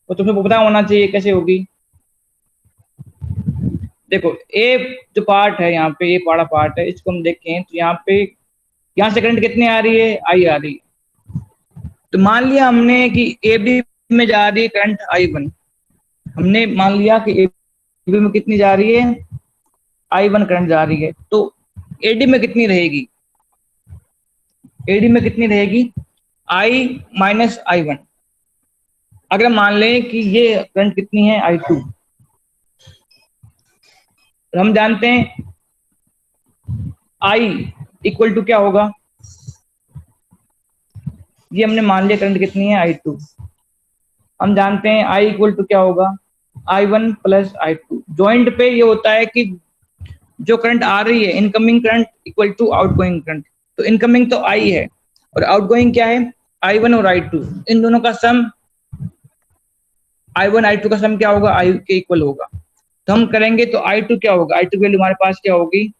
तो तुम्हें पता होना चाहिए कैसे होगी। देखो ए जो पार्ट है यहाँ पे, ये बड़ा पार्ट है, इसको हम देखें तो यहाँ पे, यहाँ से करंट कितनी आ रही है, आई आ रही है। तो मान लिया हमने कि ए बी में जा रही है करंट I1। हमने मान लिया कि ए बी में कितनी जा रही है, I1 करंट जा रही है। तो एडी में कितनी रहेगी, एडी में कितनी रहेगी, I माइनस I1। अगर मान लें कि ये करंट कितनी है, I2। तो हम जानते हैं I इक्वल टू क्या होगा, ये हमने मान लिया करंट कितनी है, I2। हम जानते हैं I इक्वल टू क्या होगा, I1 प्लस I2। जॉइंट पे ये होता है कि जो करंट आ रही है, incoming current equal to outgoing current. तो इनकमिंग तो I है और आउटगोइंग क्या है, I1 और I2। इन दोनों का सम, I1 I2 का सम क्या होगा, I के इक्वल होगा। तो हम करेंगे तो I2 क्या होगा, I2 की वैल्यू हमारे पास क्या होगी,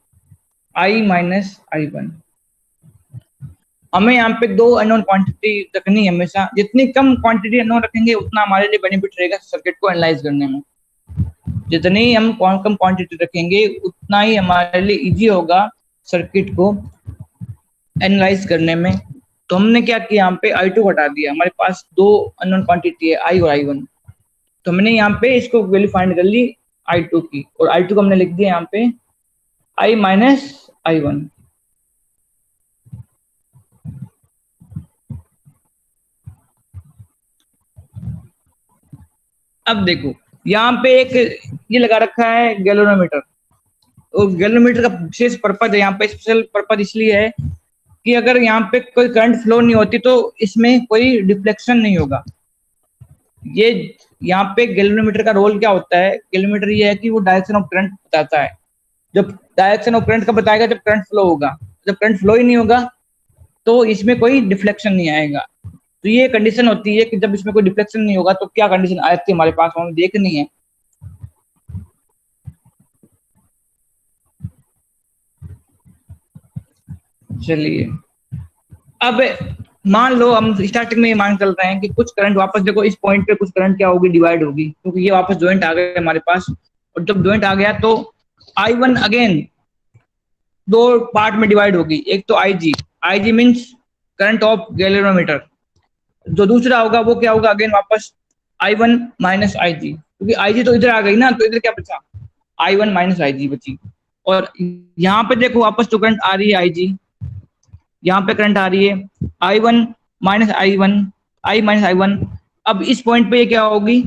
I माइनस I1। हमें यहाँ पे दो अननोन क्वांटिटी रखनी है हमेशा। जितनी कम क्वांटिटी अननोन रखेंगे उतना हमारे लिए बेनिफिट रहेगा सर्किट को एनालाइज करने में। जितनी हम कम क्वांटिटी रखेंगे उतना ही हमारे लिए इजी होगा सर्किट को एनालाइज करने में। तो हमने क्या किया, यहाँ पे I2 हटा दिया, हमारे पास दो अननोन क्वांटिटी है I और I1। तो हमने यहाँ पे इसको वैल्यू फाइंड कर ली I2 की, और I2 को हमने लिख दिया यहाँ पे I माइनस I1। अब देखो यहाँ पे एक ये लगा रखा है गैल्वेनोमीटर। और गैल्वेनोमीटर का विशेष पर्पज है यहाँ पे, स्पेशल पर्पज इसलिए है कि अगर यहाँ पे कोई करंट फ्लो नहीं होती तो इसमें कोई डिफ्लेक्शन नहीं होगा। ये यहाँ पे गैल्वेनोमीटर का रोल क्या होता है, गैल्वेनोमीटर ये है कि वो डायरेक्शन ऑफ करंट बताता है। जब डायरेक्शन ऑफ करंट का बताएगा, जब करंट फ्लो होगा। जब करंट फ्लो ही नहीं होगा तो इसमें कोई डिफ्लेक्शन नहीं आएगा। तो ये कंडीशन होती है कि जब इसमें कोई डिफ्लेक्शन नहीं होगा तो क्या कंडीशन आती है हमारे पास, हमें देखनी है। चलिए अब मान लो हम स्टार्टिंग में ये मान चल रहे हैं कि कुछ करंट वापस, देखो इस पॉइंट पे कुछ करंट क्या होगी, डिवाइड होगी, क्योंकि ये वापस ज्वाइंट आ गए हमारे पास। और जब ज्वाइंट आ गया तो I1 अगेन दो पार्ट में डिवाइड होगी। एक तो IG means current of galvanometer. जो दूसरा होगा वो क्या होगा, अगेन वापस I1 माइनस IG, क्योंकि IG तो इधर आ गई ना, तो इधर क्या बचा, I1 माइनस IG बची। और यहाँ पे देखो वापस जो करंट आ रही है IG, यहाँ पे करंट आ रही है I1 माइनस I1। अब इस पॉइंट पे ये क्या होगी,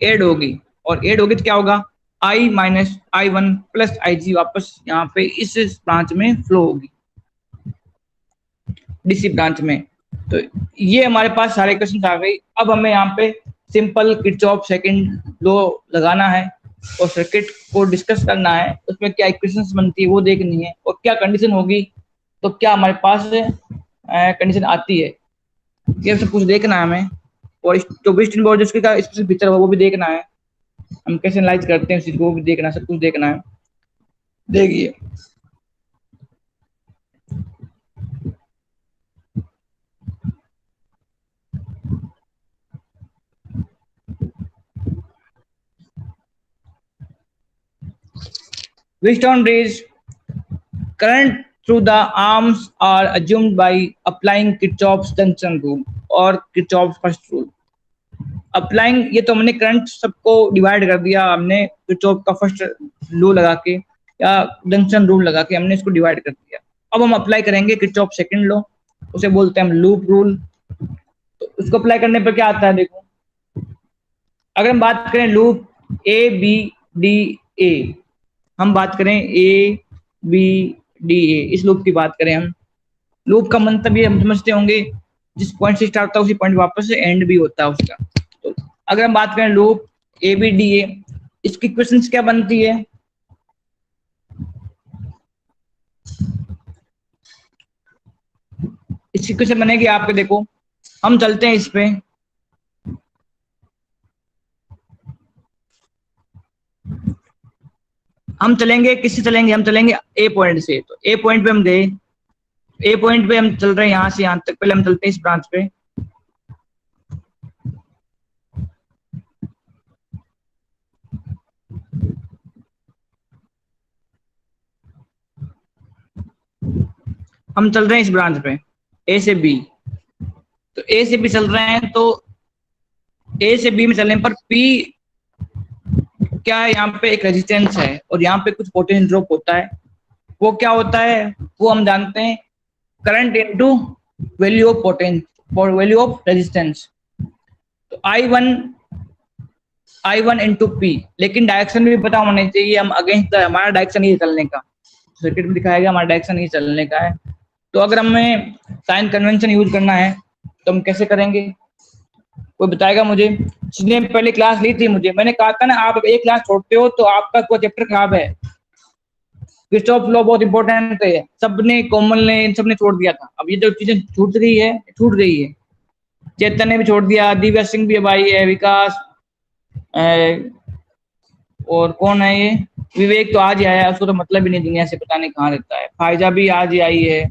एड होगी, और एड होगी तो क्या होगा, I minus I1 plus IG वापस यहाँ पे इस ब्रांच में फ्लो होगी, डीसी ब्रांच में। तो ये हमारे पास सारे इक्वेशन आ गई। अब हमें यहाँ पे सिंपल किरचॉफ सेकंड लॉ लगाना है और सर्किट को डिस्कस करना है, उसमें क्या इक्वेशंस बनती है वो देखनी है, और क्या कंडीशन होगी तो क्या हमारे पास कंडीशन आती है, ये सब कुछ देखना है हमें। और जो वेस्टर्न बोर्ड जिसका स्पेशल फीचर होगा वो भी देखना है, हम कैसे एनालाइज करते हैं उस चीज को भी देखना है, सब कुछ देखना है। देखिए Wheatstone bridge current through the arms are assumed by applying Kirchhoff's junction rule और Kirchhoff's first rule। अप्लाइंग, ये तो हमने करंट सबको डिवाइड कर दिया, हमने किरचॉफ का फर्स्ट लॉ लगा के या जंक्शन रूल लगा के हमने इसको डिवाइड कर दिया। अब हम अप्लाई करेंगे किरचॉफ सेकंड लॉ, उसे बोलते हैं हम लूप रूल। तो उसको अप्लाई करने पर क्या आता है, देखो अगर हम बात करें लूप ABDA, हम बात करें ABDA, इस लूप की बात करें हम, लूप का मतलब ये हम समझते होंगे जिस पॉइंट से स्टार्ट होता है उसी पॉइंट वापस से एंड भी होता है उसका। तो अगर हम बात करें लूप ABDA, इसकी इक्वेशंस क्या बनती है, इसकी इक्वेशन बनेगी आपके, देखो हम चलते हैं इस पे, हम चलेंगे किससे चलेंगे, हम चलेंगे ए पॉइंट से। तो ए पॉइंट पे हम गए, ए पॉइंट पे हम चल रहे हैं यहाँ से यहाँ तक, पहले हम चलते हैं इस ब्रांच पे। हम चल रहे हैं इस ब्रांच पे ए से बी, तो ए से बी चल रहे हैं, तो ए से बी में चलने पर पी क्या है, यहाँ पे एक रेजिस्टेंस है और यहाँ पे कुछ पोटेंशियल ड्रॉप होता है। वो क्या होता है, वो हम जानते हैं, current into value of potential, value of resistance. तो I1 इंटू पी, लेकिन डायरेक्शन भी पता होना चाहिए, हम अगेंस्ट हमारा डायरेक्शन ये चलने का, सर्किट में दिखाएगा हमारा डायरेक्शन ये चलने का है। तो अगर हमें साइन कन्वेंशन यूज करना है तो हम कैसे करेंगे, कोई बताएगा मुझे? जिसने पहले क्लास ली थी मुझे, मैंने कहा था ना, आप एक क्लास छोड़ते हो तो आपका कोई चैप्टर खराब है। किरचॉफ लॉ बहुत इंपॉर्टेंट है, सबने, कोमल ने, इन सबने छोड़ दिया था। अब ये जो चीजें छूट गई है, चेतन ने भी छोड़ दिया, दिव्या सिंह भी अब आई है, विकास, और कौन है ये, विवेक तो आज ही आया, उसको तो मतलब ही नहीं दुनिया से, पता नहीं कहाँ रहता है। फायजा भी आज ही आई है,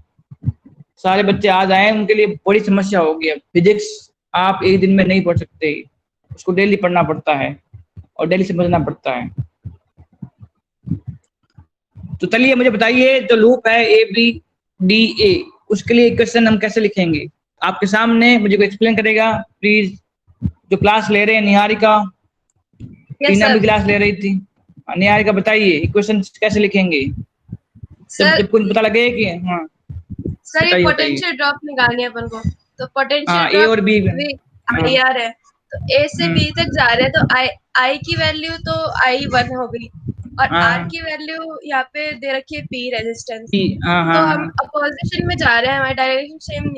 सारे बच्चे आज आए, उनके लिए बड़ी समस्या होगी। अब फिजिक्स आप एक दिन में नहीं पढ़ सकते, उसको डेली पढ़ना पड़ता है और डेली समझना पड़ता है। तो चलिए मुझे बताइए, जो लूप है ए बी डी ए, उसके लिए इक्वेशन हम कैसे लिखेंगे? आपके सामने मुझे को एक्सप्लेन करेगा प्लीज, जो क्लास ले रहे हैं, निहारिका, टीना भी क्लास ले रही थी, निहारिका बताइए इक्वेशन कैसे लिखेंगे? जब कुछ पता लगे कि हाँ सर, ये पोटेंशियल ड्रॉप निकालनी है अपन को, तो पोटेंशियल ए और बी आई आर है, तो ए से बी तक जा रहे हैं, तो आई की वैल्यू तो I1 हो गई, और आर की वैल्यू यहाँ पे दे रखी है पी, रेजिस्टेंस। तो हम अपोजिशन में जा रहे हैं, हमारी डायरेक्शन सेम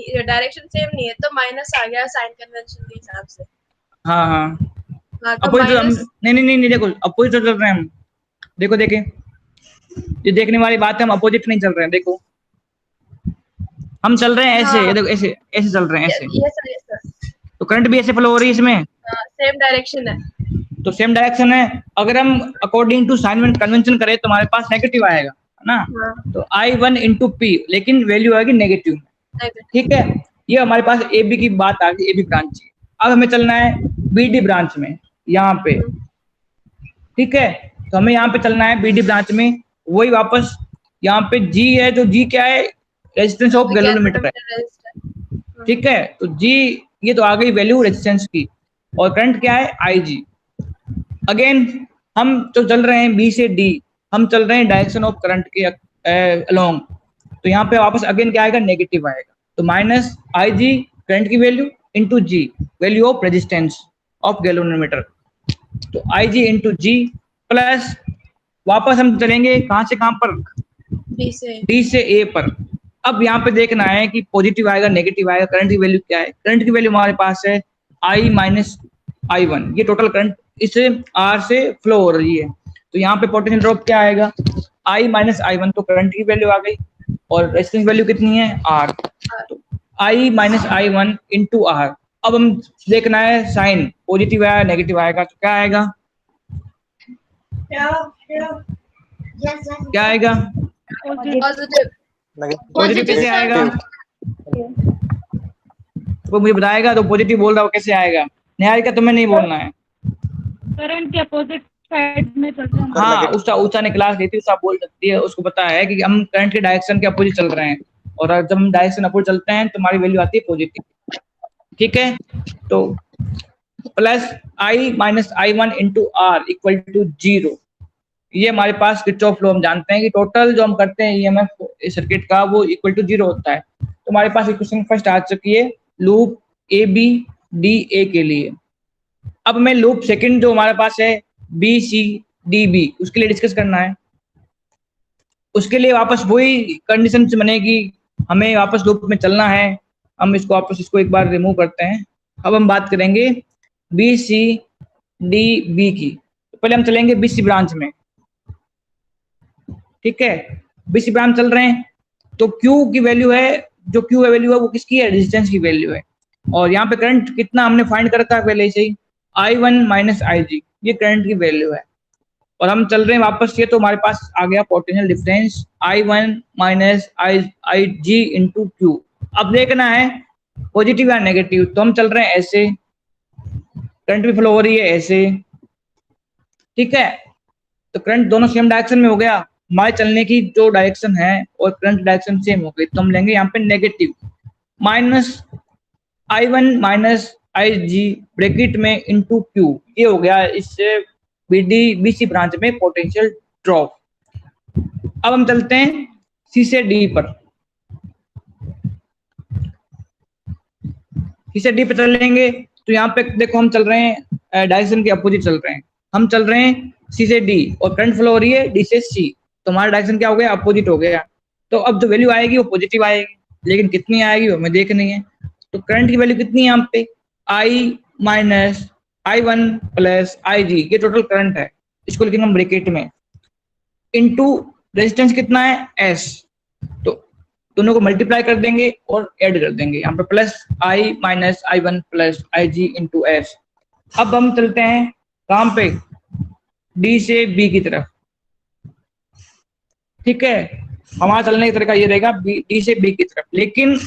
नहीं है, तो माइनस आ गया साइन कन्वेंशन के हिसाब से। हाँ तो माइनस, नहीं देखो, अपोजिट चल रहे हैं हम, देखो देखे, ये देखने वाली बात है, हम अपोजिट नहीं चल रहे हैं। देखो हम चल रहे हैं ऐसे, ये देखो ऐसे ऐसे चल रहे हैं ऐसे, यस, तो करंट भी ऐसे फ्लो हो रही है इसमें, सेम डायरेक्शन है, तो सेम डायरेक्शन है। अगर हम अकॉर्डिंग टू साइन कन्वेंशन करें तो हमारे पास नेगेटिव आएगा ना, तो I1 इंटू पी, लेकिन वैल्यू आएगी नेगेटिव, ठीक है। ये हमारे पास ए बी की बात आ गई, ए बी ब्रांच की। अब हमें चलना है बी डी ब्रांच में, यहाँ पे, ठीक है। तो हमें यहाँ पे चलना है बी डी ब्रांच में, वही वापस यहाँ पे जी है, जो जी क्या है, रेजिस्टेंस ऑफ गैल्वेनोमीटर है, ठीक है। तो जी, ये तो आ गई वैल्यू रेजिस्टेंस की, और करंट क्या है, आई जी। अगेन हम तो चल रहे हैं बी से डी, हम चल रहे हैं डायरेक्शन ऑफ करंट के अलोंग, तो यहाँ पे वापस अगेन क्या आएगा, नेगेटिव आएगा, तो माइनस आई जी करंट की value into G value of resistance of galvanometer, तो I ji into ji plus, वापस हम चलेंगे कहाँ से कहाँ पर, डी से ए पर। अब यहाँ पे देखना है कि पॉजिटिव आएगा नेगेटिव आएगा, करंट की वैल्यू क्या है, करंट की वैल्यू हमारे पास है I माइनस I1, ये टोटल करंट इससे आर से फ्लो हो रही है, तो यहाँ पे पोटेंशियल ड्रॉप क्या आएगा, I माइनस I1, तो करंट की वैल्यू आ गई, और रेजिस्टेंस वैल्यू कितनी है, R, तो I minus I1 into R। अब हम देखना है साइन पॉजिटिव आया नेगेटिव आएगा, तो क्या आएगा, क्या आएगा, पॉजिटिव कैसे आएगा, वो मुझे बताएगा, तो पॉजिटिव बोल रहा हो कैसे आएगा, निहारिका तुम्हें नहीं बोलना है, करंट के अपोजिट साइड में चल रहे हैं। हाँ, उषा ने क्लास ली थी, उषा बोल सकती है, उसको पता है कि हम करंट के डायरेक्शन के अपोजिट चल रहे हैं, और जब हम डायरेक्शन अपोजिट चलते हैं तो हमारी वैल्यू आती है पॉजिटिव, ठीक है। तो plus I minus I1 into R equal to 0, ये हमारे पास किरचॉफ लॉ हम जानते हैं कि टोटल जो हम करते हैं ईएमएफ सर्किट का वो इक्वल टू 0 होता है। तो हमारे पास इक्वेशन फर्स्ट आ चुकी है loop A B D A के लिए। अब मैं लूप सेकंड जो हमारे पास है बी सी डी बी, उसके लिए डिस्कस करना है। उसके लिए वापस वही कंडीशन से बनेगी, हमें वापस लूप में चलना है। हम इसको वापस इसको एक बार रिमूव करते हैं। अब हम बात करेंगे बी सी डी बी की। तो पहले हम चलेंगे बी सी ब्रांच में, ठीक है। बी सी ब्रांच चल रहे हैं, तो क्यू की वैल्यू है, जो क्यू वैल्यू है वो किसकी है, रेजिस्टेंस की वैल्यू है। और यहाँ पे करंट कितना हमने फाइंड कर रखा है पहले से ही, I1 माइनस IG, ये करंट की वैल्यू है। और हम चल रहे हैं वापस ये, तो हमारे पास आ गया potential difference I1 minus IG into Q. अब देखना है पॉजिटिव या नेगेटिव, तो हम चल रहे हैं ऐसे, करंट भी फ्लो हो रही है ऐसे, ठीक है। तो करंट दोनों सेम डायरेक्शन में हो गया, हमारे चलने की जो डायरेक्शन है और करंट डायरेक्शन सेम हो गई, तो हम लेंगे यहाँ पे negative minus I1 minus IG bracket में इंटू Q। ये हो गया इससे BC ब्रांच में पोटेंशियल ड्रॉप। अब हम चलते हैं C से D पर। C से D पे चलेंगे तो यहाँ पे देखो हम चल रहे हैं डायरेक्शन के अपोजिट चल रहे हैं। हम चल रहे हैं C से D और करंट फ्लो हो रही है D से C, तो हमारा डायरेक्शन क्या हो गया, अपोजिट हो गया। तो अब जो वैल्यू आएगी वो पॉजिटिव आएगी, लेकिन कितनी आएगी वो हमें देखनी है। तो करंट की वैल्यू कितनी है यहाँ पे, I minus I1 plus IG, ये टोटल करंट है, इसको लिखेंगे हम ब्रैकेट में, इनटू रेजिस्टेंस कितना है S, तो दोनों को मल्टीप्लाई कर देंगे और ऐड कर देंगे यहाँ पे plus I minus I1 plus IG into S। अब हम चलते हैं कहाँ पे, D से B की तरफ। ठीक है, हमारा चलने का तरीका ये रहेगा D से B की तरफ, लेकिन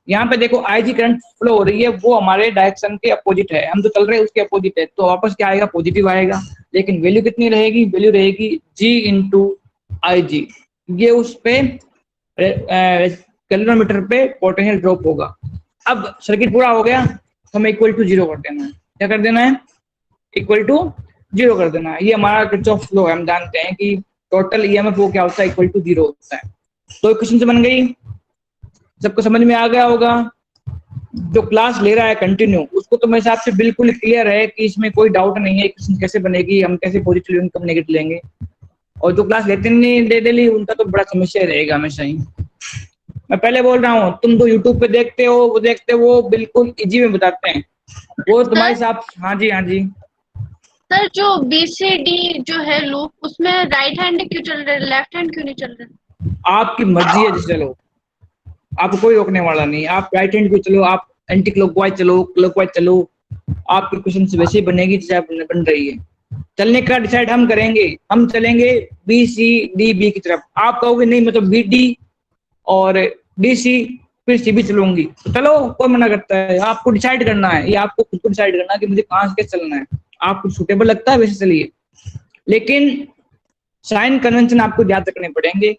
यहाँ पे देखो IG करंट फ्लो हो रही है वो हमारे डायरेक्शन के अपोजिट है, हम तो चल रहे हैं उसके अपोजिट है, तो वापस क्या आएगा, पॉजिटिव आएगा। लेकिन वैल्यू कितनी रहेगी, वैल्यू रहेगी G इंटू IG, ये उस पे कैलोरीमीटर पे पोटेंशियल ड्रॉप होगा। अब सर्किट पूरा हो गया तो हमें इक्वल टू 0 कर देना है। क्या कर देना है, इक्वल टू 0 कर देना है। ये हमारा किरचॉफ लॉ है, हम जानते हैं कि टोटल EMF वो क्या होता है, इक्वल टू 0 होता है। तो इक्वेशन से बन गई, सबको समझ में आ गया होगा। जो क्लास ले रहा है कंटिन्यू उसको तो मेरे हिसाब से बिल्कुल क्लियर है कि इसमें कोई डाउट नहीं है इक्वेशन कैसे बनेगी, हम कैसे पॉजिटिव लेंगे कब नेगेटिव लेंगे। और जो क्लास लेते नहीं दे डेली उनका तो बड़ा समस्या रहेगा हमेशा ही। मैं पहले बोल रहा हूँ, तुम तो यूट्यूब पे देखते हो, वो देखते हो, वो बिल्कुल इजी में बताते हैं, वो तुम्हारे हिसाब। हाँ जी, हाँ जी सर, जो BCD जो है लूप उसमें राइट हैंड क्यों चल रहा है, लेफ्ट हैंड क्यों नहीं चल रहा? आपकी मर्जी है, जिस चलो, आपको कोई रोकने वाला नहीं। आप राइट हैंड को चलो, आप एंटी क्लॉकवाइज चलो, क्लॉकवाइज चलो, आपकी क्वेश्चन से वैसे ही बनेगी जैसे बन रही है। चलने का डिसाइड हम करेंगे, हम चलेंगे BCD की तरफ। आप कहोगे नहीं मैं तो BD और DC फिर CB चलूंगी, तो चलो, कोई मना करता है। आपको डिसाइड करना है, ये आपको खुद को डिसाइड करना है कि मुझे कहाँ से चलना है। आपको सुटेबल लगता है वैसे चलिए, लेकिन साइन कन्वेंशन आपको याद रखने पड़ेंगे।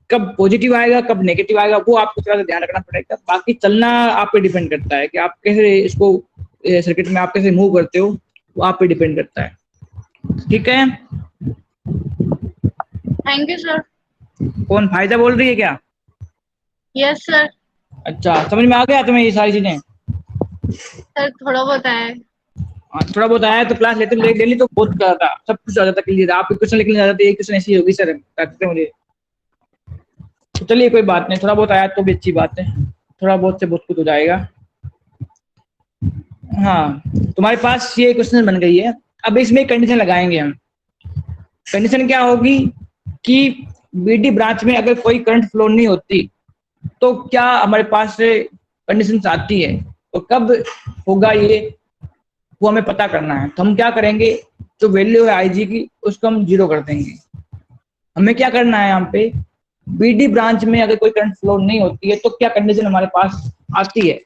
कब पॉजिटिव आएगा कब नेगेटिव आएगा वो आपको थोड़ा सा ध्यान रखना पड़ेगा। बाकी चलना आप पे डिपेंड करता है कि आप कैसे इसको सर्किट में आप कैसे मूव करते हो, वो आप पे डिपेंड करता है। ठीक है, थैंक यू सर। कौन फायदा बोल रही है क्या? Yes sir. अच्छा, समझ में आ गया तुम्हें ये सारी चीजें? सर थोड़ा बहुत आया है। हाँ, थोड़ा बहुत आया तो क्लास लेते डेली तो बहुत ज्यादा सब कुछ आ जाता क्लियर। आप क्वेश्चन लिखने जाते एक क्वेश्चन ऐसी होगी सर कहते मुझे, तो चलिए कोई बात नहीं, थोड़ा बहुत आया तो भी अच्छी बात है, थोड़ा बहुत से बहुत कुछ हो जाएगा। हाँ, तुम्हारे पास ये क्वेश्चन बन गई है। अब इसमें कंडीशन लगाएंगे हम। कंडीशन क्या होगी कि BD ब्रांच में अगर कोई करंट फ्लो नहीं होती तो क्या हमारे पास कंडीशन आती है, तो कब होगा ये वो हमें पता करना है। तो हम क्या करेंगे, जो वैल्यू है IG की उसको हम 0 कर देंगे। हमें क्या करना है, यहाँ पे BD ब्रांच में अगर कोई करंट फ्लो नहीं होती है तो क्या कंडीशन हमारे पास आती है,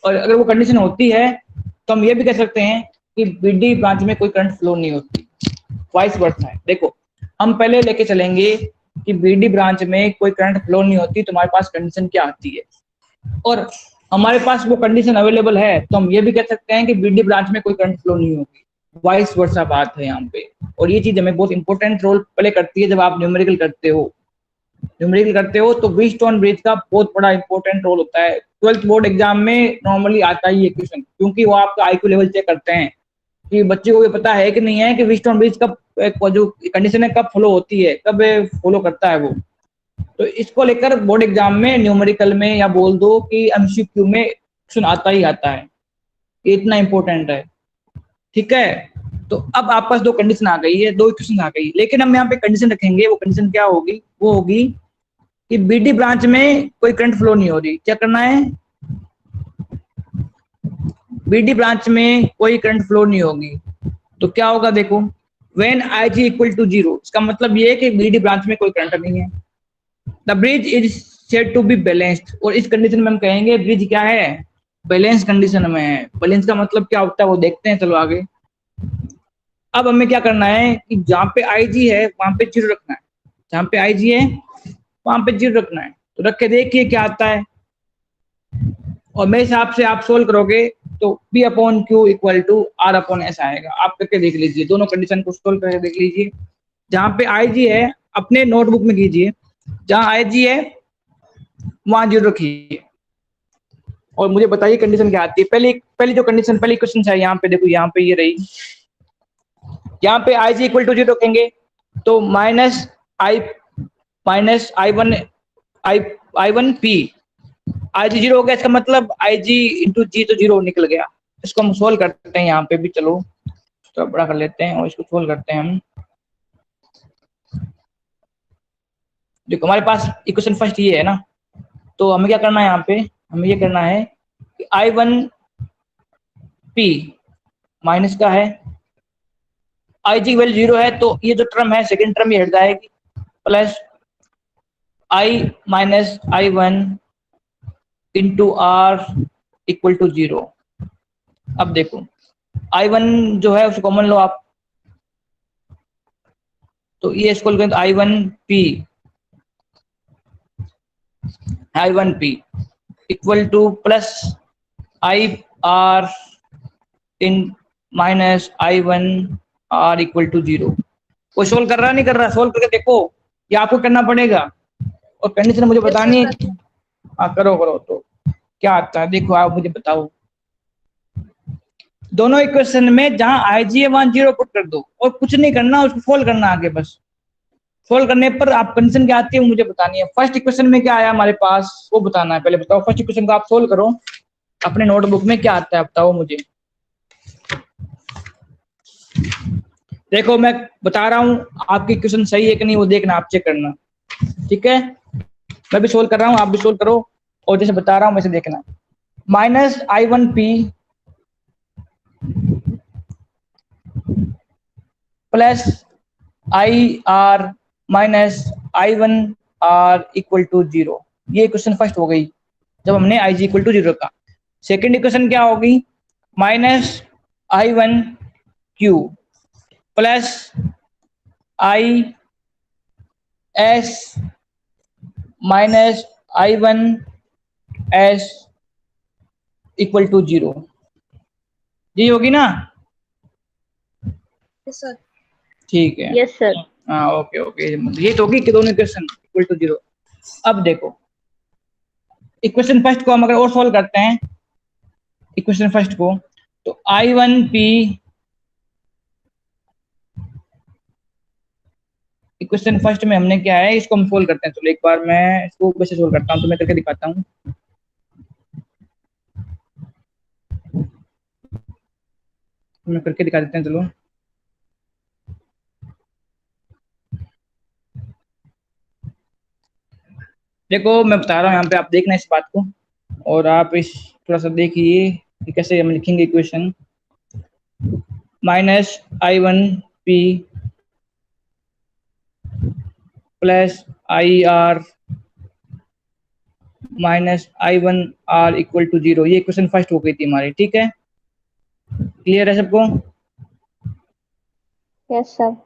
और अगर वो कंडीशन होती है तो हम ये भी कह सकते हैं कि BD ब्रांच में कोई करंट फ्लो नहीं होती, वाइस वर्सा है। देखो हम पहले लेके चलेंगे कि BD ब्रांच में कोई करंट फ्लो नहीं होती तो हमारे पास कंडीशन क्या आती है, और हमारे पास वो कंडीशन अवेलेबल है तो हम ये भी कह सकते हैं कि BD ब्रांच में कोई करंट फ्लो नहीं होगी, वाइस वर्सा बात है यहाँ पे। और ये चीज हमें बहुत इंपॉर्टेंट रोल प्ले करती है जब आप न्यूमेरिकल करते हो। न्यूमेरिकल करते हो तो व्हीटस्टोन ब्रिज का बहुत बड़ा इंपॉर्टेंट रोल होता है। 12th बोर्ड एग्जाम में नॉर्मली आता ही है क्वेश्चन, क्योंकि वो आपका IQ लेवल चेक करते हैं कि बच्चे को ये पता है कि नहीं है कि व्हीटस्टोन ब्रिज कब जो कंडीशन है कब फॉलो होती है, कब फॉलो करता है वो। तो इसको लेकर बोर्ड एग्जाम में न्यूमेरिकल में या बोल दो कि MCQ में क्वेश्चन आता ही आता है, ये इतना इंपॉर्टेंट है। ठीक है, तो अब आपके पास दो कंडीशन आ गई है, दो इक्वेशन आ गई, लेकिन हम यहाँ पे कंडीशन रखेंगे। वो कंडीशन क्या होगी, वो होगी कि BD ब्रांच में कोई करंट फ्लो नहीं हो रही। क्या करना है, BD ब्रांच में कोई करंट फ्लो नहीं होगी तो क्या होगा, देखो व्हेन IG इक्वल टू 0, इसका मतलब ये है कि BD ब्रांच में कोई करंट नहीं है। The bridge is said to be balanced, और इस कंडीशन में हम कहेंगे ब्रिज क्या है, बैलेंस कंडीशन में है। बैलेंस का मतलब क्या होता है वो देखते हैं, चलो आगे। अब हमें क्या करना है कि जहाँ पे IG है वहां पे 0 रखना है। जहाँ पे आई जी है वहां पे 0 रखना है। तो रख के देखिए क्या आता है, और मेरे हिसाब से आप सोल्व करोगे तो P upon Q equal to R upon S आएगा। आप करके देख लीजिए, दोनों कंडीशन को सोल्व करके देख लीजिए। जहाँ पे आई जी है अपने नोटबुक में कीजिए, जहाँ आई जी है वहां 0 रखिए, और मुझे बताइए कंडीशन क्या आती है। पहली जो कंडीशन, पहली क्वेश्चन है, यहाँ पे देखो, यहाँ पे ये रही, यहाँ पे आई जी इक्वल टू 0 रखेंगे तो माइनस आई वन पी, आई जी 0 हो गया, इसका मतलब आई जी इंटू जी तो 0 निकल गया। इसको हम सोल्व करते हैं यहाँ पे भी, चलो तो बड़ा कर लेते हैं और इसको सोल्व करते हैं हम। देखो हमारे पास इक्वेशन फर्स्ट ये है ना, तो हमें क्या करना है, यहाँ पे हमें ये करना है कि आई वन पी माइनस का है, आई जी वैल्यू 0 है तो ये जो टर्म है सेकंड टर्म ये हट जाएगी, plus I minus I one into R equal to 0। अब देखो आई वन जो है उसे कॉमन लो आप, तो ये इसको लिखें तो I one P equal to plus I R in minus I one R equal to 0। कोई सोल्व कर रहा नहीं कर रहा, सोल्व करके देखो, ये आपको करना पड़ेगा और कंडीशन मुझे बतानी है। हाँ करो करो, तो क्या आता है देखो, आप मुझे बताओ। दोनों इक्वेशन में जहां आई जी है वहां 0 पुट कर दो और कुछ नहीं करना, उसको सोल्व करना आगे बस। सोल्व करने पर आप कंडीशन क्या आती है मुझे बतानी है। फर्स्ट इक्वेशन में क्या आया हमारे पास वो बताना है, पहले बताओ। फर्स्ट इक्वेशन को आप सोल्व करो अपने नोटबुक में, क्या आता है बताओ मुझे। देखो मैं बता रहा हूँ, आपकी इक्वेशन सही है कि नहीं वो देखना, आप चेक करना, ठीक है। मैं भी सोल्व कर रहा हूँ, आप भी सोल्व करो, और जैसे बता रहा हूँ वैसे देखना। Minus I one P plus I R minus I one R equal to 0। ये क्वेश्चन फर्स्ट हो गई जब हमने आई जी इक्वल टू 0 का। सेकेंड इक्वेशन क्या होगी, minus I one Q plus I S minus I one S equal to 0। ये होगी ना, सर ठीक है। Yes sir. हाँ ओके ओके, ये तो होगी कि दोनों इक्वेशन इक्वल टू 0। अब देखो इक्वेशन फर्स्ट को हम अगर और सॉल्व करते हैं इक्वेशन फर्स्ट को, तो I one P equation first में हमने क्या है, इसको हम सोल्व करते हैं। चलो एक बार मैं इसको वैसे सोल्व करता हूँ, तो मैं करके दिखाता हूँ। मैं करके दिखा देते हैं, चलो। देखो मैं बता रहा हूँ, यहाँ पे आप देखना इस बात को, और आप इस थोड़ा सा देखिए कि कैसे हम लिखेंगे equation. Minus I one P plus I R minus I one R equal to 0। ये इक्वेशन फर्स्ट हो गई थी हमारी, ठीक है। क्लियर है सबको? Yes sir.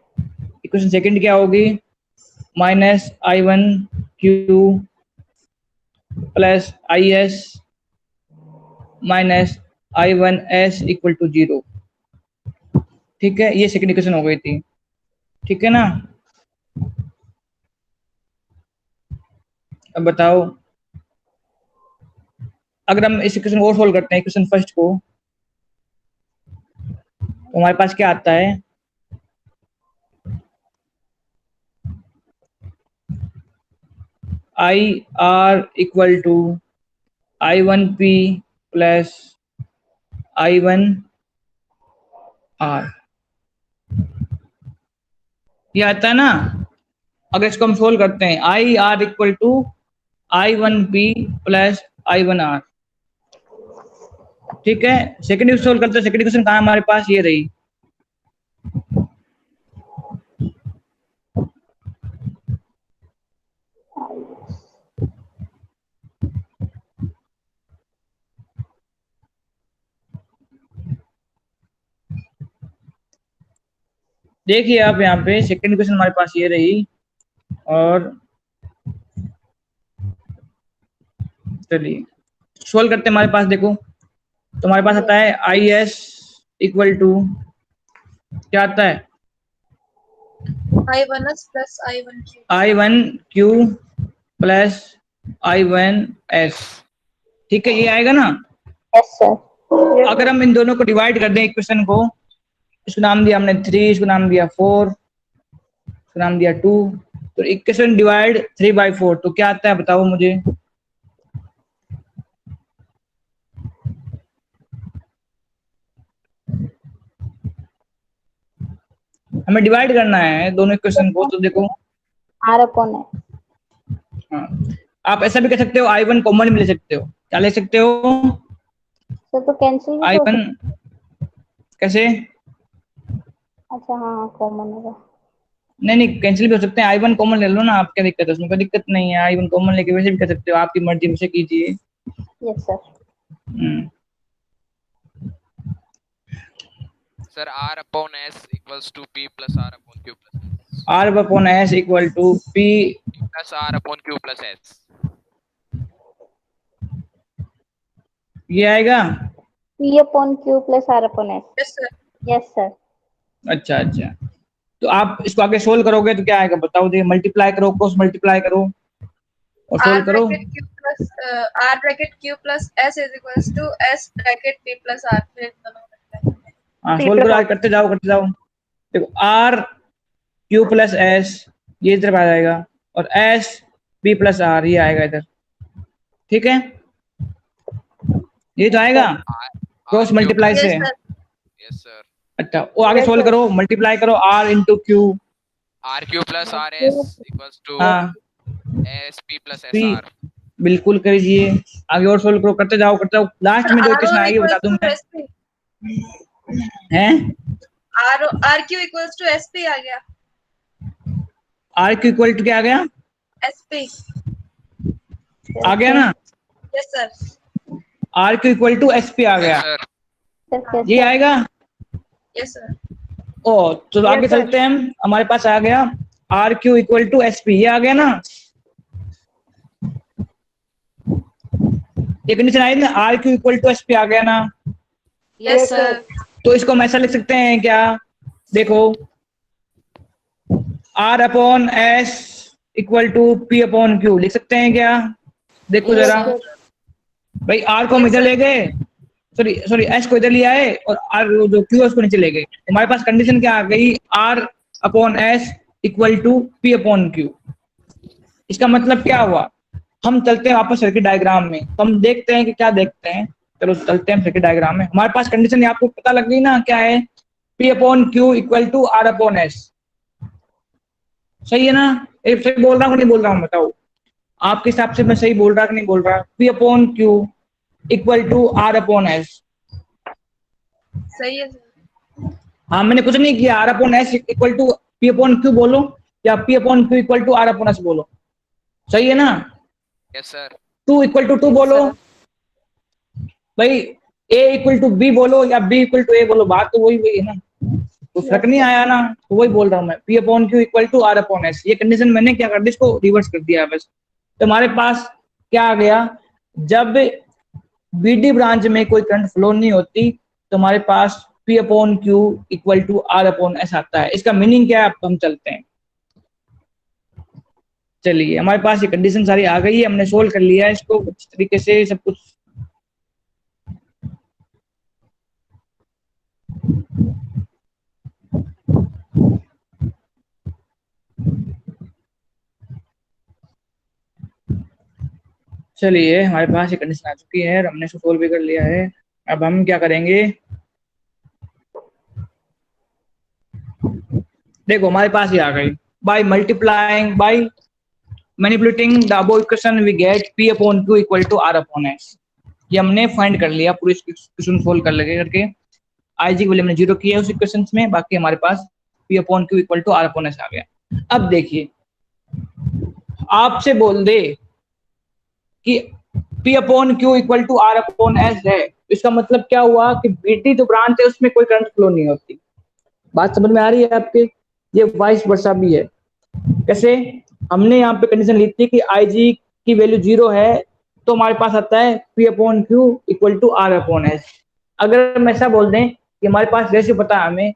इक्वेशन सेकंड क्या होगी, minus I one Q plus I S minus I one S equal to 0, ठीक है। ये सेकंड इक्वेशन हो गई थी, ठीक है ना। अब बताओ, अगर हम इस इक्वेशन को सोल्व करते हैं इक्वेशन फर्स्ट को, तो हमारे पास क्या आता है, I R equal to I one P plus I one R, ये आता है ना। अगर इसको हम सोल्व करते हैं, I R equal to I one P plus I one R, ठीक है। सेकंड सोल्व करते हैं, सेकंड इक्वेशन कहाँ हमारे पास, ये रही। देखिए आप यहाँ पे सेकंड इक्वेशन हमारे पास ये रही, और चलिए सोल्व करते हैं। हमारे पास देखो, तो हमारे पास आता है आई एस इक्वल टू क्या आता है, I1s plus I1Q। I1Q plus I1S, ठीक है, ये आएगा ना। Yes sir. अगर हम इन दोनों को डिवाइड कर दें इक्वेशन को, इसको नाम दिया हमने 3, इसको नाम दिया 4, इसको नाम दिया 2, तो इक्वेशन डिवाइड 3/4, तो क्या आता है बताओ मुझे। हमें डिवाइड करना है दोनों इक्वेशन को, तो देखो आर अपॉन है। हाँ, आप ऐसा भी कर सकते हो, I1 कॉमन भी ले सकते हो। क्या ले सकते हो? सर तो कैंसिल भी तो हो I1 कैसे? अच्छा हाँ कॉमन होगा। नहीं कैंसिल भी हो सकते हैं, I1 कॉमन ले लो ना, आप क्या दिक्कत है उसमें, कोई दिक्कत नहीं है। I1 कॉमन लेके वैसे भी कर सकते हो, आपकी मर्जी, वैसे कीजिए। Yes sir. Sir R upon S equals to P plus R upon Q plus S। R upon S equal to P plus R upon Q plus S। ये आएगा। P अपॉन Q प्लस R upon S। Yes sir. Yes sir. अच्छा अच्छा, तो आप इसको आगे solve करोगे तो क्या आएगा बताओ, देखिए मल्टीप्लाई करो, क्रॉस मल्टीप्लाई करो और सोल्व करो। R bracket Q plus S is equals to S bracket P plus R। हाँ सोल्व करो, आगे करते जाओ। देखो R Q प्लस S ये इधर आ जाएगा, और S P प्लस R ये आएगा इधर, ठीक है, ये तो आएगा क्रॉस मल्टीप्लाई से। Yes sir. अच्छा, वो आगे सोल्व करो, मल्टीप्लाई करो R into Q, R Q प्लस R S इक्वल्स टू हाँ S P प्लस S P, R। बिल्कुल करिए, आगे और सोल्व करो, करते जाओ। लास्ट में जो क्वेश्चन आएगी बता दूं मैं, हैं R Q equals to S P आ गया। R Q इक्वल टू क्या आ गया? S P आ गया ना, yes sir. R Q equal to S P आ गया, सर ये आएगा। Yes sir. ओ तो आगे चलते हैं हम, हमारे पास आ गया R Q equal to S P, ये आ गया ना, ये कंडीशन आई ना, R Q equal to S P आ गया ना। Yes sir. तो इसको हम ऐसा लिख सकते हैं क्या, देखो R upon S equal to P upon Q लिख सकते हैं क्या? देखो जरा भाई, R को हम इधर ले गए, सॉरी S को इधर ले आए, और R जो Q है उसको नीचे ले गए, हमारे पास कंडीशन क्या आ गई, R upon S equal to P upon Q। इसका मतलब क्या हुआ, हम चलते हैं वापस सर्किट डायग्राम में, तो हम देखते हैं कि क्या देखते हैं। चलो चलते हैं सर्किट डायग्राम में, हमारे पास कंडीशन आपको पता लग गई ना, क्या है, P upon Q equal to R upon S, सही है ना? एक सही बोल रहा हूँ नहीं बोल रहा हूँ, बताओ आपके हिसाब से मैं सही बोल रहा कि नहीं बोल रहा? P upon Q equal to R upon S, सही है सर। हाँ मैंने कुछ नहीं किया, R upon S equal to P upon Q बोलो, या P upon Q equal to R upon S बोलो, सही है ना? Yes sir. 2 इक्वल टू 2 बोलो भाई, A इक्वल टू B बोलो या B इक्वल टू A बोलो, बात तो वही है ना, तो फर्क नहीं आया ना, तो वही बोल रहा हूँ मैं, P upon Q equal to R upon S, ये कंडीशन मैंने क्या कर दी, इसको रिवर्स कर दिया बस। तो हमारे पास क्या आ गया, जब BD ब्रांच में कोई करंट फ्लो नहीं होती तो हमारे पास P upon Q equal to R upon S आता है। इसका मीनिंग क्या है, अब हम चलते हैं। चलिए हमारे पास ये कंडीशन सारी आ गई है, हमने सोल्व कर लिया है इसको इस तरीके से सब कुछ। चलिए हमारे पास ये कंडीशन आ चुकी है, हमने इसको सोल्व भी कर लिया है। अब हम क्या करेंगे, देखो हमारे पास ये आ गई, by multiplying by manipulating the above equation we get P upon Q equal to R upon S। ये हमने फाइंड कर लिया, पूरी इक्वेशन सोल्व कर लगे करके, I G की वैल्यू हमने 0 की है उस इक्वेशन में, बाकी हमारे पास P upon Q equal to R upon S आ गया। अब देखिए आपसे बोल दे कि P upon Q equal to R upon S है, इसका मतलब क्या हुआ कि BT जो ब्रांच है उसमें कोई करंट फ्लो नहीं होती। बात समझ में आ रही है आपके? ये वाइस वर्सा भी है, कैसे, हमने यहाँ पे कंडीशन ली थी कि IG की वैल्यू 0 है तो हमारे पास आता है P/Q इक्वल टू R/S। अगर हम ऐसा बोल दें कि हमारे पास रेशियो पता है हमें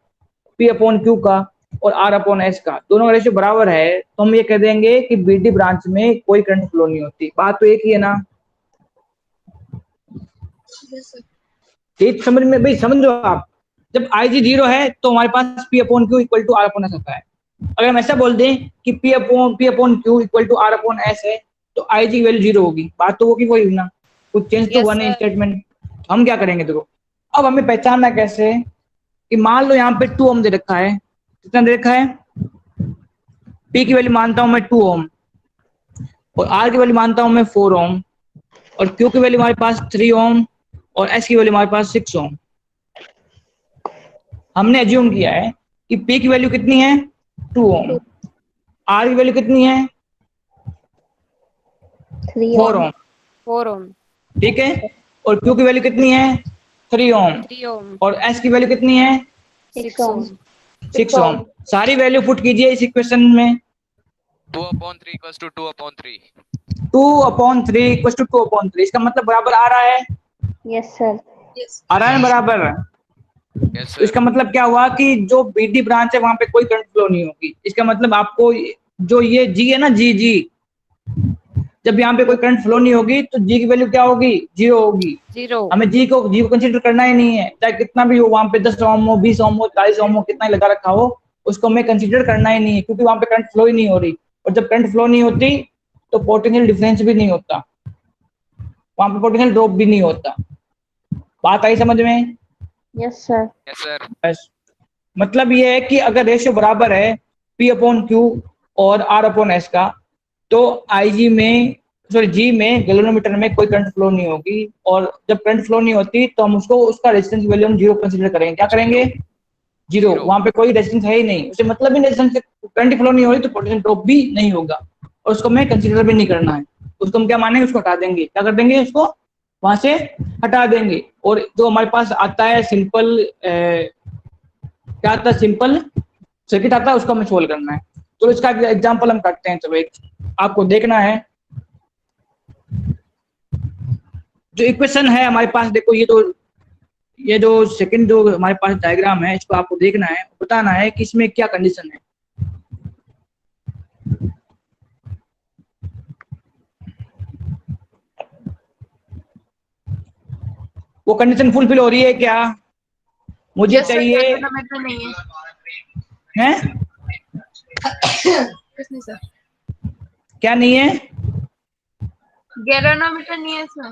P/Q का और R/S का, दोनों का रेशियो बराबर है, तो हम ये कह देंगे कि BD ब्रांच में कोई करंट फ्लो नहीं होती। बात तो एक ही है ना? समझ में भाई, समझो आप, जब IG 0 है तो हमारे पास P/Q इक्वल टू R/S होता है। अगर हम ऐसा बोल दें कि P/Q इक्वल टू R/S है तो IG की वैल्यू 0 होगी। बात तो होगी वही ना, कुछ चेंज तो हुआ नहीं स्टेटमेंट। हम क्या करेंगे देखो, अब हमें पहचानना कैसे कि मान लो यहाँ पे 2 ओम दे रखा है, कितना दे रखा है? P की वैल्यू मानता हूं मैं 2 ओम और R की वैल्यू मानता हूं मैं 4 ओम और Q की वैल्यू हमारे पास 3 ओम और S की वैल्यू हमारे पास 6 ओम। हमने एज्यूम किया है कि P की वैल्यू कितनी है? 2 ओम। R की वैल्यू कितनी है? 4 ओम। 4 ओम। ठीक है, और Q की वैल्यू कितनी है? 3 ओम और S की वैल्यू कितनी है? 6 ओम। 6 ओम। सारी वैल्यू पुट कीजिए इस इक्वेशन में। 2/3 equals to 2/3। 2/3 इक्वल्स टू 2/3, इसका मतलब बराबर आ रहा है? Yes sir. आ रहा है बराबर? यस तो इसका सर। मतलब क्या हुआ कि जो BD ब्रांच है वहां पे कोई करंट फ्लो नहीं होगी। इसका मतलब आपको जो ये G है ना, जी, जब यहाँ पे कोई करंट फ्लो नहीं होगी तो G की वैल्यू क्या होगी? 0 होगी। 0। हमें G को कंसीडर करना ही नहीं है, चाहे कितना भी हो वहां पे 10 ओम हो, 20 ओम हो, 40 ओम हो, कितना ही लगा रखा हो, उसको हमें कंसीडर करना ही नहीं है, क्योंकि वहां पे करंट फ्लो ही नहीं हो रही। और जब करंट फ्लो नहीं होती तो पोटेंशियल डिफरेंस भी नहीं होता, वहां पे पोटेंशियल ड्रॉप भी नहीं होता। बात आई समझ में? Yes sir. Yes sir. बस मतलब ये है कि अगर रेशियो बराबर है P/Q और R/S का, तो IG में G में गैल्वेनोमीटर में कोई करंट फ्लो नहीं होगी, और जब करंट फ्लो नहीं होती तो हम उसको उसका रेजिस्टेंस वैल्यू हम 0 कंसीडर करेंगे। क्या करेंगे? 0। वहां पे कोई रेजिस्टेंस है ही नहीं, उसे मतलब ही रेजिस्टेंस से करंट फ्लो नहीं हो रही तो पोटेंशियल ड्रॉप भी नहीं होगा, और उसको हमें कंसीडर भी नहीं करना है। उसको हम क्या मानेंगे? उसको हटा देंगे। क्या कर देंगे? उसको वहां से हटा देंगे। और जो हमारे पास आता है सिंपल, क्या आता है? सिंपल सर्किट आता है, उसको हमें सोल्व करना है। तो इसका एग्जांपल हम करते हैं। चलो, एक आपको देखना है, जो इक्वेशन है हमारे पास, देखो ये जो सेकंड जो हमारे पास डायग्राम है, इसको आपको देखना है, बताना है कि इसमें क्या कंडीशन है। वो कंडीशन फुलफिल हो रही है क्या? मुझे चाहिए है क्या नहीं है? गैल्वेनोमीटर नहीं है इसमें।